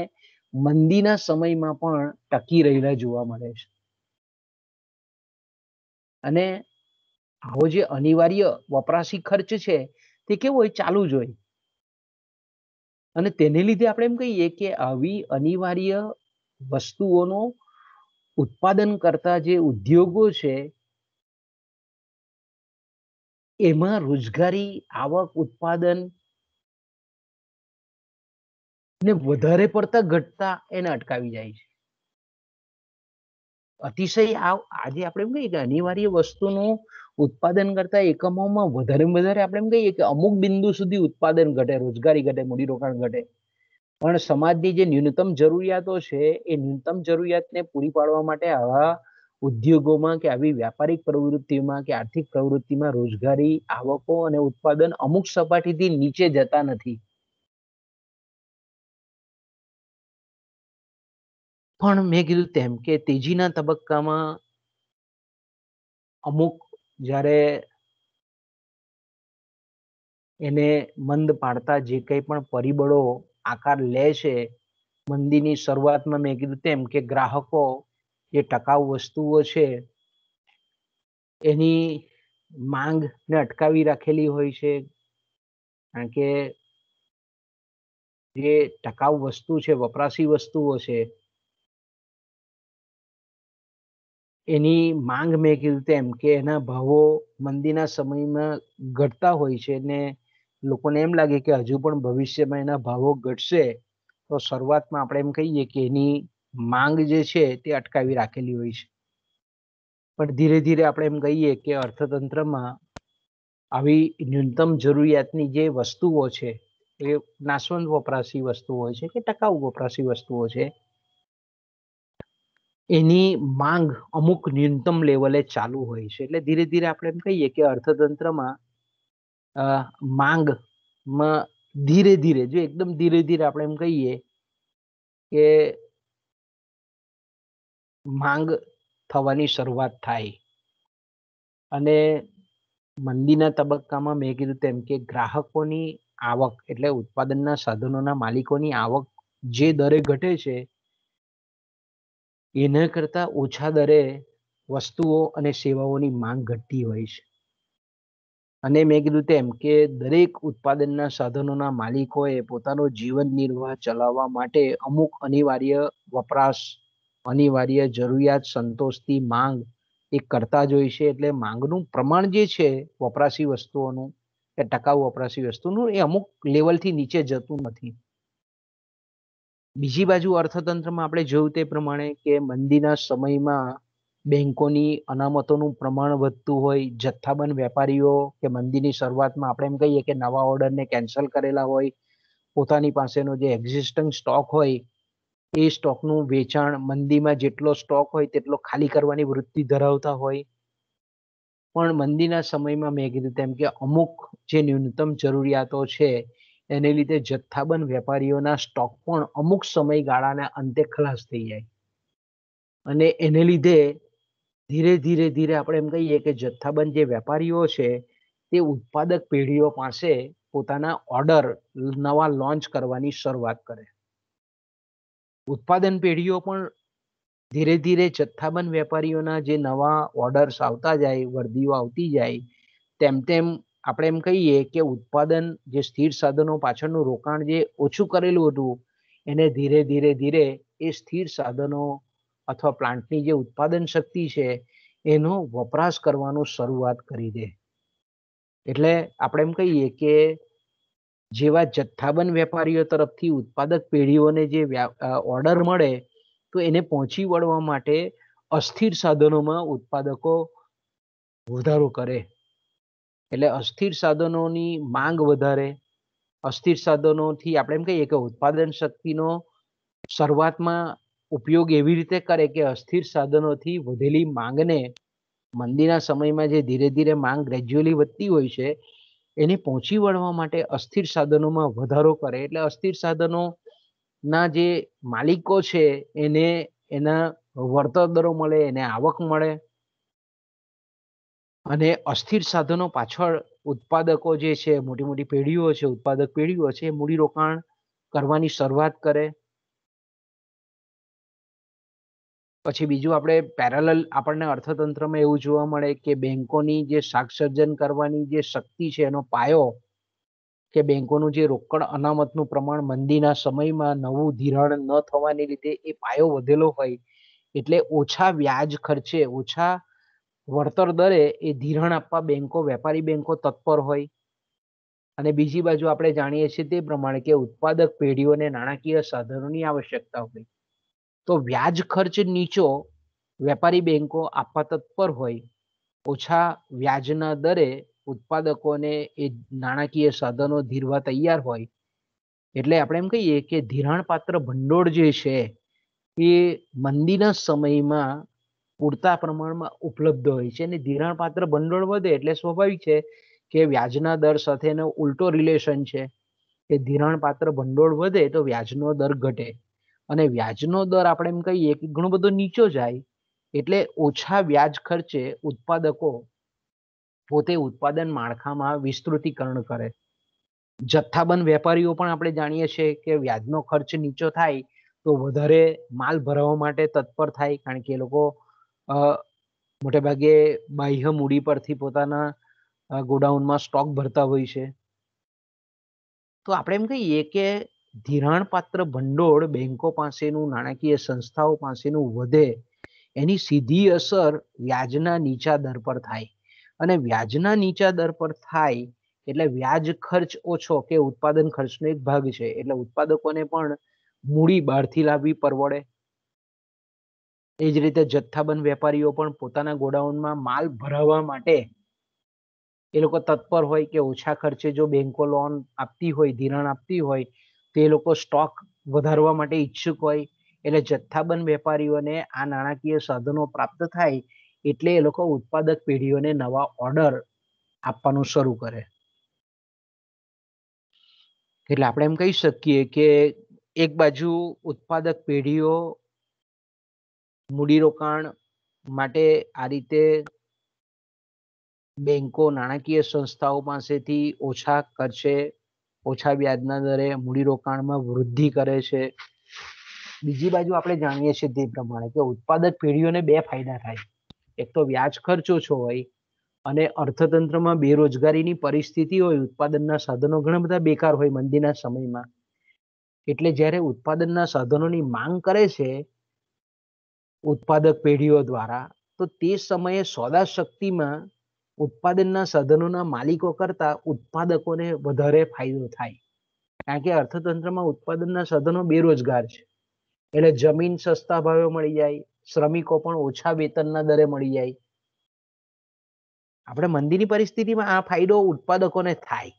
મંદીના સમયમાં પણ ટકી રહેલા જોવા મળે છે. અને આવો જે અનિવાર્ય વપરાશી ખર્ચ છે તે કેવો હોય? ચાલુ જ હોય. અને તેને લીધે આપણે એમ કહીએ કે આવી અનિવાર્ય વસ્તુઓનો ઉત્પાદન કરતા જે ઉદ્યોગો છે, એમાં રોજગારી, આવક, ઉત્પાદન ને વધારે પડતા ઘટતા એને અટકાવી જાય છે. અતિશય આજે આપણે એમ કહીએ કે અનિવાર્ય વસ્તુનું ઉત્પાદન કરતા એકમોમાં વધારે આપણે એમ કહીએ કે અમુક બિંદુ સુધી ઉત્પાદન ઘટે, રોજગારી ઘટે, મૂડીરોકાણ ઘટે. પણ સમાજની જે ન્યૂનતમ જરૂરિયાતો છે એ ન્યૂનતમ જરૂરિયાતને પૂરી પાડવા માટે આવા ઉદ્યોગોમાં કે આવી વ્યાપારિક પ્રવૃત્તિમાં કે આર્થિક પ્રવૃત્તિમાં રોજગારી, આવકો અને ઉત્પાદન અમુક સપાટીથી નીચે જતા નથી. પણ મેં કીધું તેમ કે તેજીના તબક્કામાં અમુક જ્યારે એને મંદ પાડતા જે કંઈ પણ પરિબળો આકાર લે છે, મંદીની શરૂઆતમાં મેં કીધું તેમ કે ગ્રાહકો જે ટકાઉ વસ્તુઓ છે એની માંગને અટકાવી રાખેલી હોય છે. કારણ કે જે ટકાઉ વસ્તુ છે, વપરાશી વસ્તુઓ છે, એની માંગ મેં કીધું તેમ કે એના ભાવો મંદીના સમયમાં ઘટતા હોય છે ને લોકોને એમ લાગે કે હજુ પણ ભવિષ્યમાં એના ભાવો ઘટશે, તો શરૂઆતમાં આપણે એમ કહીએ કે એની માંગ જે છે તે અટકાવી રાખેલી હોય છે. પણ ધીરે ધીરે આપણે એમ કહીએ કે અર્થતંત્રમાં આવી ન્યૂનતમ જરૂરિયાતની જે વસ્તુઓ છે, એ નાશવંત વપરાશી વસ્તુઓ છે કે ટકાઉ વપરાશી વસ્તુઓ છે, એની માંગ અમુક ન્યૂનતમ લેવલે ચાલુ હોય છે. એટલે ધીરે ધીરે આપણે એમ કહીએ કે અર્થતંત્રમાં માંગમાં ધીરે ધીરે, જો એકદમ ધીરે ધીરે આપણે એમ કહીએ કે માંગ થવાની શરૂઆત થાય. અને મંદીના તબક્કામાં મેં કીધું તેમ કે ગ્રાહકોની આવક એટલે ઉત્પાદનના સાધનોના માલિકોની આવક જે દરે ઘટે છે એના કરતા ઓછા દરે વસ્તુઓ અને સેવાઓની માંગ ઘટતી હોય છે. અને મેં કીધું તેમ કે દરેક ઉત્પાદનના સાધનોના માલિકોએ પોતાનો જીવન નિર્વાહ ચલાવવા માટે અમુક અનિવાર્ય વપરાશ, અનિવાર્ય જરૂરિયાત સંતોષતી માંગ એ કરતા જ હોય છે. એટલે માંગનું પ્રમાણ જે છે વપરાશી વસ્તુઓનું કે ટકાઉ વપરાશી વસ્તુનું એ અમુક લેવલથી નીચે જતું નથી. બીજી બાજુ અર્થતંત્રમાં આપણે જોયું તે પ્રમાણે કે મંદીના સમયમાં બેંકોની અનામતોનું પ્રમાણ વધતું હોય, જથ્થાબંધ વેપારીઓ કે મંદીની શરૂઆતમાં આપણે એમ કહીએ કે નવા ઓર્ડરને કેન્સલ કરેલા હોય, પોતાની પાસેનો જે એક્ઝિસ્ટન્ટ સ્ટોક હોય એ સ્ટોકનું વેચાણ મંદીમાં જેટલો સ્ટોક હોય તેટલો ખાલી કરવાની વૃત્તિ ધરાવતા હોય. પણ મંદીના સમયમાં મેં કીધું તેમ કે અમુક જે ન્યૂનતમ જરૂરિયાતો છે એને લીધે જથ્થાબંધ વેપારીઓના સ્ટોક પણ અમુક સમયગાળાના અંતે ખલાસ થઈ જાય અને એને લીધે ધીરે ધીરે ધીરે આપણે એમ કહીએ કે જથ્થાબંધ જે વેપારીઓ છે તે ઉત્પાદક પેઢીઓ પાસે પોતાના ઓર્ડર નવા લોન્ચ કરવાની શરૂઆત કરે. ઉત્પાદન પેઢીઓ પણ ધીરે ધીરે જથ્થાબંધ વેપારીઓના જે નવા ઓર્ડર્સ આવતા જાય, વર્દીઓ આવતી જાય, તેમ તેમ આપણે એમ કહીએ કે ઉત્પાદન જે સ્થિર સાધનો પાછળનું રોકાણ જે ઓછું કરેલું હતું એને ધીરે ધીરે ધીરે એ સ્થિર સાધનો અથવા પ્લાન્ટની જે ઉત્પાદન શક્તિ છે એનો વપરાશ કરવાનું શરૂઆત કરી દે. એટલે આપણે એમ કહીએ કે જેવા જથ્થાબંધ વેપારીઓ તરફથી ઉત્પાદક પેઢીઓને જે ઓર્ડર મળે તો એને પહોંચી વળવા માટે અસ્થિર સાધનોમાં ઉત્પાદકો વધારો કરે. એટલે અસ્થિર સાધનોની માંગ વધારે. અસ્થિર સાધનોથી આપણે એમ કહીએ કે ઉત્પાદન શક્તિનો શરૂઆતમાં ઉપયોગ એવી રીતે કરે કે અસ્થિર સાધનોથી વધેલી માંગને મંદીના સમયમાં જે ધીરે ધીરે માંગ ગ્રેજ્યુઅલી વધતી હોય છે એને પહોંચી વળવા માટે અસ્થિર સાધનોમાં વધારો કરે. એટલે અસ્થિર સાધનો ના જે માલિકો છે એને એના વળતર દરો મળે, એને આવક મળે અને અસ્થિર સાધનો પાછળ ઉત્પાદકો જે છે, મોટી મોટી પેઢીઓ છે, ઉત્પાદક પેઢીઓ છે એ મૂડીરોકાણ કરવાની શરૂઆત કરે. પછી બીજું આપણે પેરેલલ આપણને અર્થતંત્રમાં એવું જોવા મળે કે બેંકોની જે શાક સર્જન કરવાની જે શક્તિ છે એનો પાયો કે બેંકોનું જે રોકડ અનામતનું પ્રમાણ મંદીના સમયમાં નવું ધિરાણ ન થવાને લીધે એ પાયો વધેલો હોય એટલે ઓછા વ્યાજ ખર્ચે, ઓછા વળતર દરે એ ધિરાણ આપવા બેંકો, વેપારી બેંકો તત્પર હોય. અને બીજી બાજુ આપણે જાણીએ છીએ તે પ્રમાણે કે ઉત્પાદક પેઢીઓને નાણાકીય સાધનોની આવશ્યકતા હોય તો વ્યાજ ખર્ચ નીચો વેપારી બેંકો આપવા તત્પર હોય. ઓછા વ્યાજના દરે ઉત્પાદકોને એ નાણાકીય સાધનો ધીરવા તૈયાર હોય. એટલે આપણે એમ કહીએ કે ધિરાણપાત્ર ભંડોળ જે છે એ મંદીના સમયમાં પૂરતા પ્રમાણમાં ઉપલબ્ધ હોય છે અને ધિરાણપાત્ર ભંડોળ વધે એટલે સ્વાભાવિક છે કે વ્યાજના દર સાથે એનો ઉલટો રિલેશન છે કે ધિરાણપાત્ર ભંડોળ વધે તો વ્યાજનો દર ઘટે અને વ્યાજનો દર આપણે એમ કહીએ કે ઘણો બધો નીચો જાય એટલે ઓછા વ્યાજ ખર્ચે ઉત્પાદકો પોતે ઉત્પાદન માળખામાં વિસ્તૃતીકરણ કરે. જથ્થાબંધ વેપારીઓ પણ આપણે જાણીએ છીએ કે વ્યાજનો ખર્ચ નીચો થાય તો વધારે માલ ભરાવવા માટે તત્પર થાય કારણ કે એ લોકો મોટે ભાગે બાહ્ય મૂડી પરથી પોતાના ગોડાઉનમાં સ્ટોક ભરતા હોય છે. તો આપણે એમ કહીએ કે ધિરાણપાત્ર ભંડોળ બેંકો પાસેનું, નાણાકીય સંસ્થાઓ પાસેનું વધે એની સીધી અસર વ્યાજના નીચા દર પર થાય અને વ્યાજના નીચા દર પર થાય એટલે વ્યાજ ખર્ચ ઓછો કે ઉત્પાદન ખર્ચનો એક ભાગ છે એટલે ઉત્પાદકોને પણ મૂડી બહારથી લાવવી પરવડે. એ જ રીતે જથ્થાબંધ વેપારીઓ પણ પોતાના ગોડાઉનમાં માલ ભરાવવા માટે એ લોકો તત્પર હોય કે ઓછા ખર્ચે જો બેંકો લોન આપતી હોય, ધિરાણ આપતી હોય તો એ લોકો સ્ટોક વધારવા માટે ઈચ્છુક હોય એટલે જથ્થાબંધ વેપારીઓને આ નાણાકીય સાધનો પ્રાપ્ત થાય એટલે એ લોકો ઉત્પાદક પેઢીઓને નવા ઓર્ડર આપવાનું શરૂ કરે. એટલે આપણે એમ કહી શકીએ કે એક બાજુ ઉત્પાદક પેઢીઓ મૂડીરોકાણ માટે આ રીતે બેંકો, નાણાકીય સંસ્થાઓ પાસેથી ઓછા ખર્ચે ઓછા વ્યાજના દરે મૂડીરોકાણમાં વૃદ્ધિ કરે છે. બીજી બાજુ આપણે જાણીએ છીએ તે પ્રમાણે કે ઉત્પાદક પેઢીઓને બે ફાયદા થાય. એક તો વ્યાજ ખર્ચ ઓછો હોય અને અર્થતંત્રમાં બેરોજગારીની પરિસ્થિતિ હોય, ઉત્પાદનના સાધનો ઘણા બધા બેકાર હોય મંદીના સમયમાં. એટલે જ્યારે ઉત્પાદનના સાધનોની માંગ કરે છે ઉત્પાદક પેઢીઓ દ્વારા, તો તે સમયે સોદા શક્તિમાં ઉત્પાદનના સાધનોના માલિકો કરતા ઉત્પાદકોને વધારે ફાયદો થાય. કારણ કે અર્થતંત્રમાં ઉત્પાદનના સાધનો બેરોજગાર છે, એટલે જમીન સસ્તા ભાવે મળી જાય, શ્રમિકો પણ ઓછા વેતનના દરે મળી જાય. આપણે મંદીની પરિસ્થિતિમાં આ ફાયદો ઉત્પાદકોને થાય.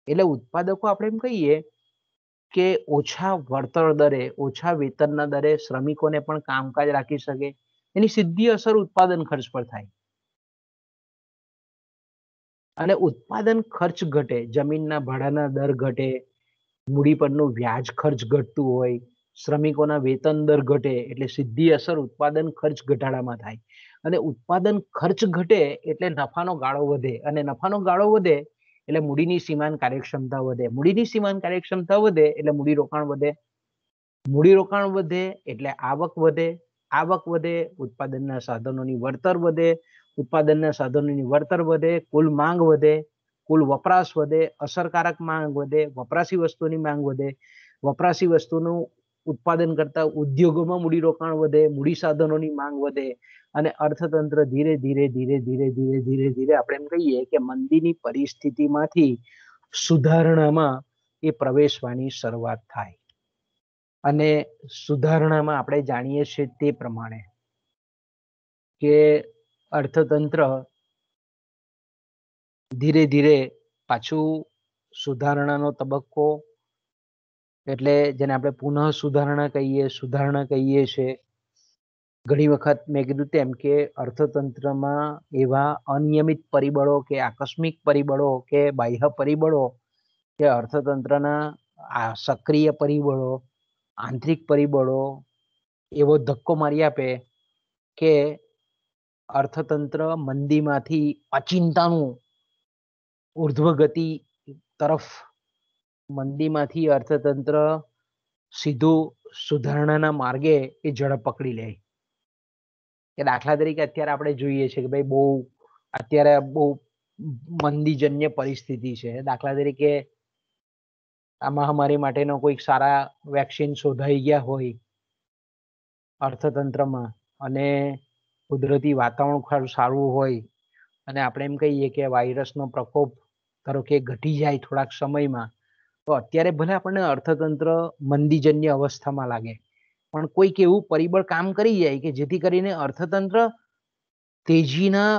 એટલે ઉત્પાદકો આપણે એમ કહીએ કે ઓછા વળતર દરે, ઓછા વેતનના દરે શ્રમિકોને પણ કામકાજ રાખી શકે. એની સીધી અસર ઉત્પાદન ખર્ચ પર થાય. અને ઉત્પાદન ખર્ચ ઘટે, જમીનના ભાડાના દર ઘટે, મૂડી પરનું વ્યાજ ખર્ચ ઘટતું હોય, શ્રમિકોના વેતન દર ઘટે, એટલે સીધી અસર ઉત્પાદન ખર્ચ ઘટાડામાં થાય. અને ઉત્પાદન ખર્ચ ઘટે એટલે નફાનો ગાળો વધે, અને નફાનો ગાળો વધે એટલે મૂડીની સીમાંત કાર્યક્ષમતા વધે. મૂડીની સીમાંત કાર્યક્ષમતા વધે એટલે મૂડીરોકાણ વધે. મૂડીરોકાણ વધે એટલે આવક વધે. આવક વધે, ઉત્પાદનના સાધનોની વળતર વધે. ઉત્પાદનના સાધનોની વળતર વધે, કુલ માંગ વધે, કુલ વપરાશ વધે, અસરકારક માંગ વધે, વપરાશી વસ્તુની માંગ વધે, વપરાશી વસ્તુનું ઉત્પાદન કરતા ઉદ્યોગોમાં મૂડીરોકાણ વધે, મૂડી સાધનોની માંગ વધે, અને અર્થતંત્ર ધીરે ધીરે ધીરે ધીરે ધીરે ધીરે ધીરે આપણે એમ કહીએ કે મંદીની પરિસ્થિતિમાંથી સુધારણામાં એ પ્રવેશવાની શરૂઆત થાય. અને સુધારણામાં આપણે જાણીએ છીએ તે પ્રમાણે કે અર્થતંત્ર ધીરે ધીરે પાછું સુધારણાનો તબક્કો, એટલે જેને આપણે પુનઃ સુધારણા કહીએ છીએ. ઘણી વખત મેં કીધું તેમ કે અર્થતંત્રમાં એવા અનિયમિત પરિબળો કે આકસ્મિક પરિબળો કે બાહ્ય પરિબળો કે અર્થતંત્રના આ સક્રિય પરિબળો, આંતરિક પરિબળો એવો ધક્કો મારી આપે કે અર્થતંત્ર મંદીમાંથી અચિંતાનું ઉર્ધ્વગતિ તરફ, મંદીમાંથી અર્થતંત્ર સીધું સુધારણાના માર્ગે એ ઝડપ પકડી લે. કે દાખલા તરીકે અત્યારે આપણે જોઈએ છીએ કે ભાઈ અત્યારે બહુ મંદીજન્ય પરિસ્થિતિ છે. દાખલા તરીકે આ મહામારી માટેનો કોઈક સારા વેક્સિન શોધાઈ ગયા હોય અર્થતંત્રમાં, અને કુદરતી વાતાવરણ સારું હોય, અને આપણે એમ કહીએ કે વાયરસનો પ્રકોપ ધારો કે ઘટી જાય થોડાક સમયમાં, તો અત્યારે ભલે આપણને અર્થતંત્ર મંદીજન્ય અવસ્થામાં લાગે, પણ કોઈક એવું પરિબળ કામ કરી જાય કે જેથી કરીને અર્થતંત્ર તેજીના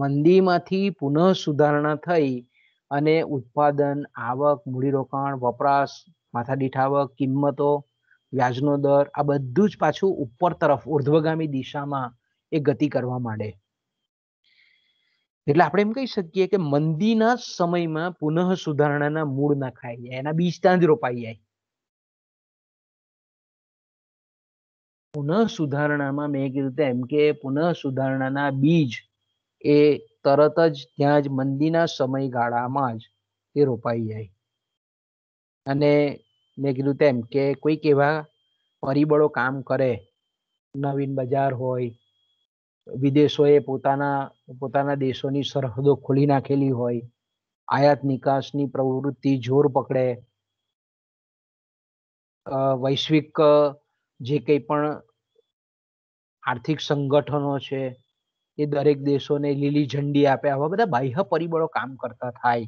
મંદીમાંથી પુનઃ સુધારણા થઈ અને ઉત્પાદન, આવક, મૂડીરોકાણ, વપરાશ, માથાદીઠ આવક, કિંમતો, વ્યાજનો દર, આ બધું જ પાછું ઉપર તરફ ઉર્ધ્વગામી દિશામાં એ ગતિ કરવા માંડે. એટલે આપણે એમ કહી શકીએ કે મંદીના સમયમાં પુનઃ સુધારણાના મૂળ નખાઈ જાય, એના બીજ ત્યાં જ રોપાઈ જાય. પુનઃ સુધારણામાં મેં કીધું તેમ કે પુનઃ સુધારણાના બીજ એ તરત જ ત્યાં જ મંદીના સમયગાળામાં જ એ રોપાઈ જાય. અને મેં કીધું તેમ કે કોઈક એવા પરિબળો કામ કરે, નવીન બજાર હોય, વિદેશોએ પોતાના દેશોની સરહદો ખોલી નાખેલી હોય, આયાત નિકાસની પ્રવૃત્તિ જોર પકડે, વૈશ્વિક જે કંઈ પણ આર્થિક સંગઠનો છે એ દરેક દેશોને લીલી ઝંડી આપે, આવા બધા બાહ્ય પરિબળો કામ કરતા થાય.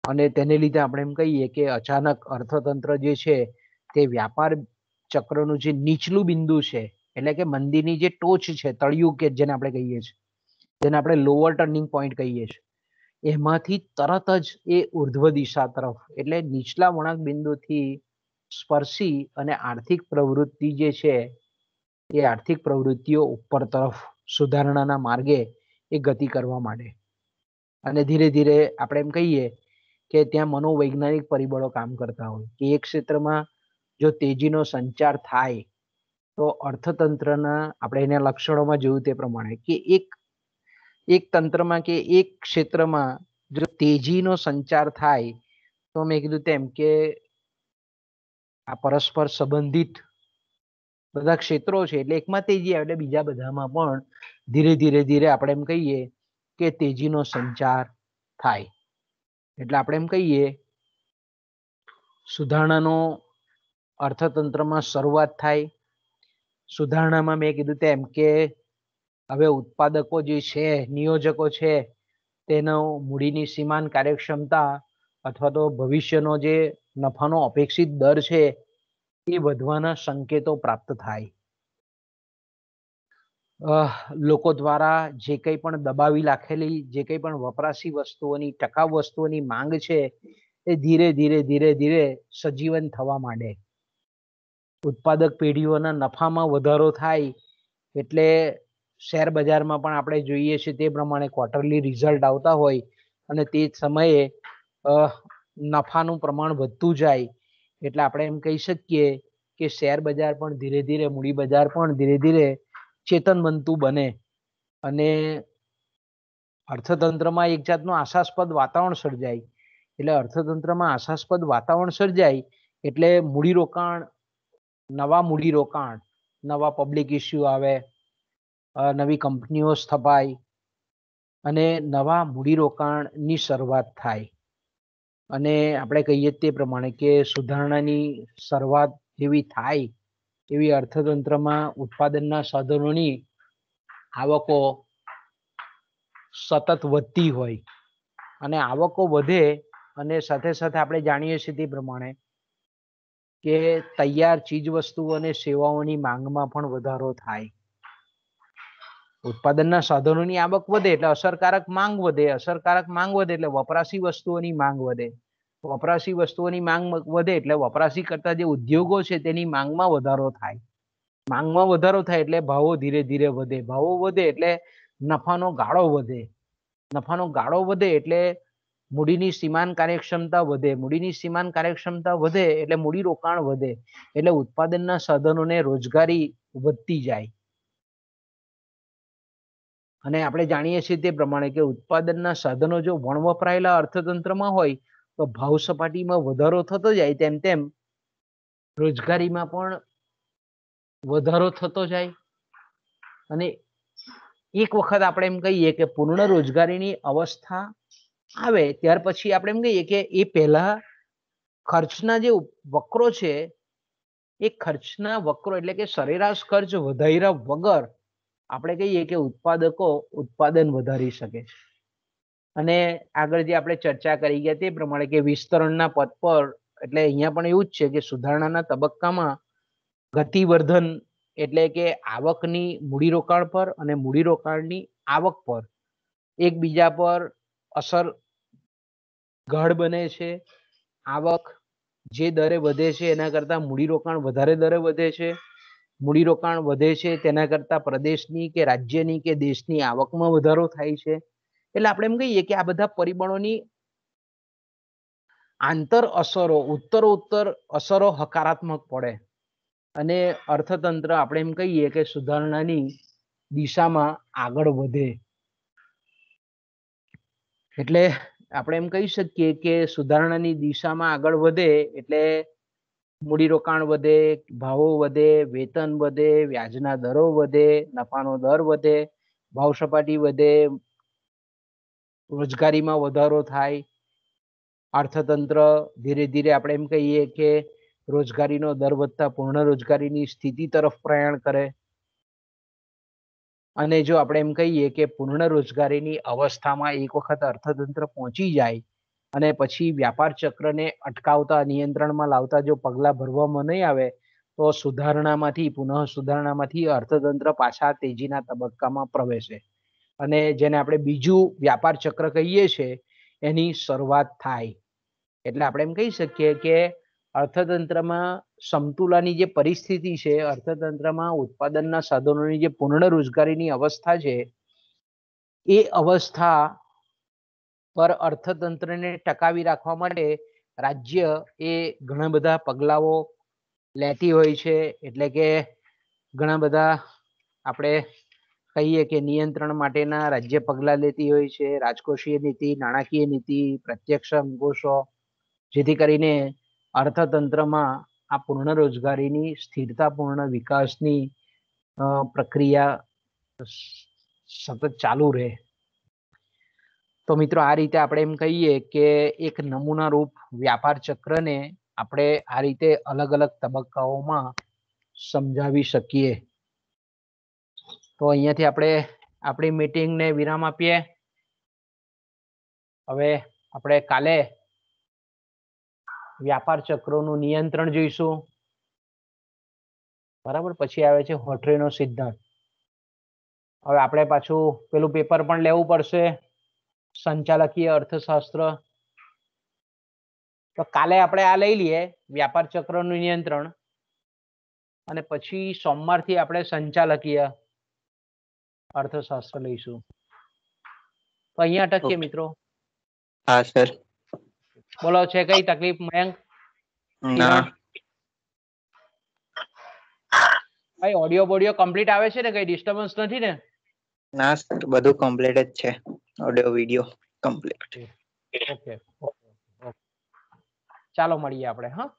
અને તેને લીધે આપણે એમ કહીએ કે અચાનક અર્થતંત્ર જે છે તે વ્યાપાર ચક્રનું જે નીચલું બિંદુ છે, એટલે કે મંદીની જે ટોચ છે, તળિયું કે જેને આપણે કહીએ છીએ, જેને આપણે લોઅર ટર્નિંગ પોઈન્ટ કહીએ છીએ, એમાંથી તરત જ એ ઉર્ધ્વ દિશા તરફ, એટલે નીચલા વળાંક બિંદુથી સ્પર્શી અને આર્થિક પ્રવૃત્તિ જે છે એ આર્થિક પ્રવૃત્તિઓ ઉપર તરફ સુધારણાના માર્ગે એ ગતિ કરવા માંડે. અને ધીરે ધીરે આપણે એમ કહીએ કે ત્યાં મનોવૈજ્ઞાનિક પરિબળો કામ કરતા હોય કે એક ક્ષેત્રમાં જો તેજીનો સંચાર થાય તો અર્થતંત્રના આપણે એના લક્ષણોમાં જોયું તે પ્રમાણે કે એક તંત્રમાં કે એક ક્ષેત્રમાં જો તેજીનો સંચાર થાય તો મેં કીધું તેમ કે આ પરસ્પર સંબંધિત બધા ક્ષેત્રો છે, એટલે એકમાં તેજી આવે એટલે બીજા બધામાં પણ ધીરે ધીરે ધીરે આપણે એમ કહીએ કે તેજીનો સંચાર થાય. એટલે આપણે એમ કહીએ સુધારણાનો અર્થતંત્રમાં શરૂઆત થાય. સુધારણામાં મેં કીધું તેમ કે હવે ઉત્પાદકો જે છે, નિયોજકો છે, તેનો મૂડીની સીમાંત કાર્યક્ષમતા અથવા તો ભવિષ્યનો જે નફાનો અપેક્ષિત દર છે એ વધવાના સંકેતો પ્રાપ્ત થાય. લોકો દ્વારા જે કંઈ પણ દબાવી રાખેલી જે કંઈ પણ વપરાશી વસ્તુઓની ટકાઉ વસ્તુઓની માંગ છે એ ધીરે ધીરે ધીરે ધીરે સજીવન થવા માંડે. ઉત્પાદક પેઢીઓના નફામાં વધારો થાય એટલે શેર બજારમાં પણ આપણે જોઈએ છીએ તે પ્રમાણે ક્વાર્ટરલી રિઝલ્ટ આવતા હોય અને તે સમયે નફાનું પ્રમાણ વધતું જાય એટલે આપણે એમ કહી શકીએ કે શેર બજાર પણ ધીરે ધીરે મૂડી બજાર પણ ધીરે ધીરે ચેતન બનતું બને અને અર્થતંત્રમાં એક જાતનું આશાસ્પદ વાતાવરણ સર્જાય. એટલે અર્થતંત્રમાં આશાસ્પદ વાતાવરણ સર્જાય એટલે મૂડીરોકાણ, નવા મૂડીરોકાણ, નવા પબ્લિક ઇસ્યુ આવે, નવી કંપનીઓ સ્થપાય અને નવા મૂડીરોકાણની શરૂઆત થાય. અને આપણે કહીએ તે પ્રમાણે કે સુધારણાની શરૂઆત જેવી થાય એવી અર્થતંત્રમાં ઉત્પાદનના સાધનોની આવકો સતત વધતી હોય અને આવકો વધે અને સાથે સાથે આપણે જાણીએ છીએ તે પ્રમાણે કે તૈયાર ચીજ વસ્તુઓ અને સેવાઓની માંગમાં પણ વધારો થાય. ઉત્પાદનના સાધનોની આવક વધે એટલે અસરકારક માંગ વધે, અસરકારક માંગ વધે એટલે વપરાશી વસ્તુઓની માંગ વધે, વપરાશી વસ્તુઓની માંગ વધે એટલે વપરાશી કરતા જે ઉદ્યોગો છે તેની માંગમાં વધારો થાય. માંગમાં વધારો થાય એટલે ભાવો ધીરે ધીરે વધે, ભાવો વધે એટલે નફાનો ગાળો વધે, નફાનો ગાળો વધે એટલે મૂડીની સીમાંત કાર્યક્ષમતા વધે, મૂડીની સીમાંત કાર્યક્ષમતા વધે એટલે મૂડી રોકાણ વધે એટલે ઉત્પાદનના સાધનોને રોજગારી વધતી જાય. અને આપણે જાણીએ છીએ તે પ્રમાણે કે ઉત્પાદનના સાધનો જો વણવપરાયેલા અર્થતંત્રમાં હોય તો ભાવ સપાટીમાં વધારો થતો જાય તેમ તેમ રોજગારીમાં પણ વધારો થતો જાય. અને એક વખત આપણે એમ કહીએ કે પૂર્ણ રોજગારીની અવસ્થા આવે ત્યાર પછી આપણે એમ કહીએ કે એ પહેલા ખર્ચના જે વક્રો છે એ ખર્ચના વક્રો એટલે કે સરેરાશ ખર્ચ વધાર્યા વગર આપણે કહીએ કે ઉત્પાદકો ઉત્પાદન વધારી શકે છે. અને આગળ જે આપણે ચર્ચા કરી ગયા તે પ્રમાણે કે વિસ્તરણના પદ પર એટલે અહીંયા પણ એવું જ છે કે સુધારણાના તબક્કામાં ગતિવર્ધન એટલે કે આવકની મૂડીરોકાણ પર અને મૂડીરોકાણની આવક પર એકબીજા પર અસર ગાઢ બને છે. આવક જે દરે વધે છે એના કરતા મૂડીરોકાણ વધારે દરે વધે છે. મૂડીરોકાણ વધે છે તેના કરતા પ્રદેશની કે રાજ્યની કે દેશની આવકમાં વધારો થાય છે. એટલે આપણે એમ કહીએ કે આ બધા પરિબળોની આંતર અસરો ઉત્તરોત્તર અસરો હકારાત્મક પડે અને અર્થતંત્ર આપણે એમ કહીએ કે સુધારણાની દિશામાં આગળ વધે. એટલે આપણે એમ કહી શકીએ કે સુધારણાની દિશામાં આગળ વધે એટલે મૂડીરોકાણ વધે, ભાવો વધે, વેતન વધે, વ્યાજના દરો વધે, નફાનો દર વધે, ભાવ સપાટી વધે, રોજગારીમાં વધારો થાય, અર્થતંત્ર ધીરે ધીરે આપણે એમ કહીએ કે રોજગારીનો દર વધતા પૂર્ણ રોજગારીની સ્થિતિ તરફ પ્રયાણ કરે. અને જો આપણે એમ કહીએ કે પૂર્ણ રોજગારીની અવસ્થામાં એક વખત અર્થતંત્ર પહોંચી જાય અને પછી વ્યાપાર ચક્રને અટકાવતા નિયંત્રણમાં લાવતા જો પગલાં ભરવામાં નહીં આવે તો સુધારણામાંથી પુનઃ સુધારણામાંથી અર્થતંત્ર પાછા તેજીના તબક્કામાં પ્રવેશે અને જેને આપણે બીજું વ્યાપાર ચક્ર કહીએ છીએ એની શરૂઆત થાય. એટલે આપણે એમ કહી શકીએ કે અર્થતંત્રમાં સમતુલાની જે પરિસ્થિતિ છે, અર્થતંત્રમાં ઉત્પાદનના સાધનોની જે પૂર્ણ રોજગારીની અવસ્થા છે એ અવસ્થા પર અર્થતંત્રને ટકાવી રાખવા માટે રાજ્ય એ ઘણા બધા પગલાઓ લેતી હોય છે. એટલે કે ઘણા બધા આપણે કહીએ કે નિયંત્રણ માટેના રાજ્ય પગલાં લેતી હોય છે. રાજકોષીય નીતિ, નાણાકીય નીતિ, પ્રત્યક્ષ અંકુશો, જેથી કરીને અર્થતંત્રમાં આ પૂર્ણ રોજગારીની સ્થિરતાપૂર્ણ વિકાસની પ્રક્રિયા સતત ચાલુ રહે. તો મિત્રો આ રીતે આપણે એમ કહીએ કે એક નમૂના રૂપ વ્યાપાર ચક્રને આપણે આ રીતે અલગ અલગ તબક્કાઓમાં સમજાવી શકીએ. તો અહીંયાથી આપણે આપણી મીટિંગને વિરામ આપીએ. હવે આપણે કાલે વ્યાપાર ચક્રોનું નિયંત્રણ જોઈશું. બરાબર. પછી આવે છે હોટરેનો સિદ્ધાંત. હવે આપણે પાછું પેલું પેપર પણ લેવું પડશે, સંચાલકીય અર્થશાસ્ત્ર. તો કાલે આપણે આ લઈ લઈએ, વ્યાપાર ચક્રનું નિયંત્રણ, અને પછી સોમવારથી આપણે સંચાલકીય અર્થશાસ્ત્ર લઈશું. તો અહીંયા અટકીએ મિત્રો. હા સર. બોલો, છે કઈ તકલીફ મયંક? ના ભાઈ, ઓડિયો બોડિયો કમ્પ્લીટ આવે છે ને? કઈ ડિસ્ટર્બન્સ નથી ને? ના સર, બધું કમ્પ્લીટ જ છે. Audio video complete. ઓકે, ચાલો મળીએ આપણે. હા.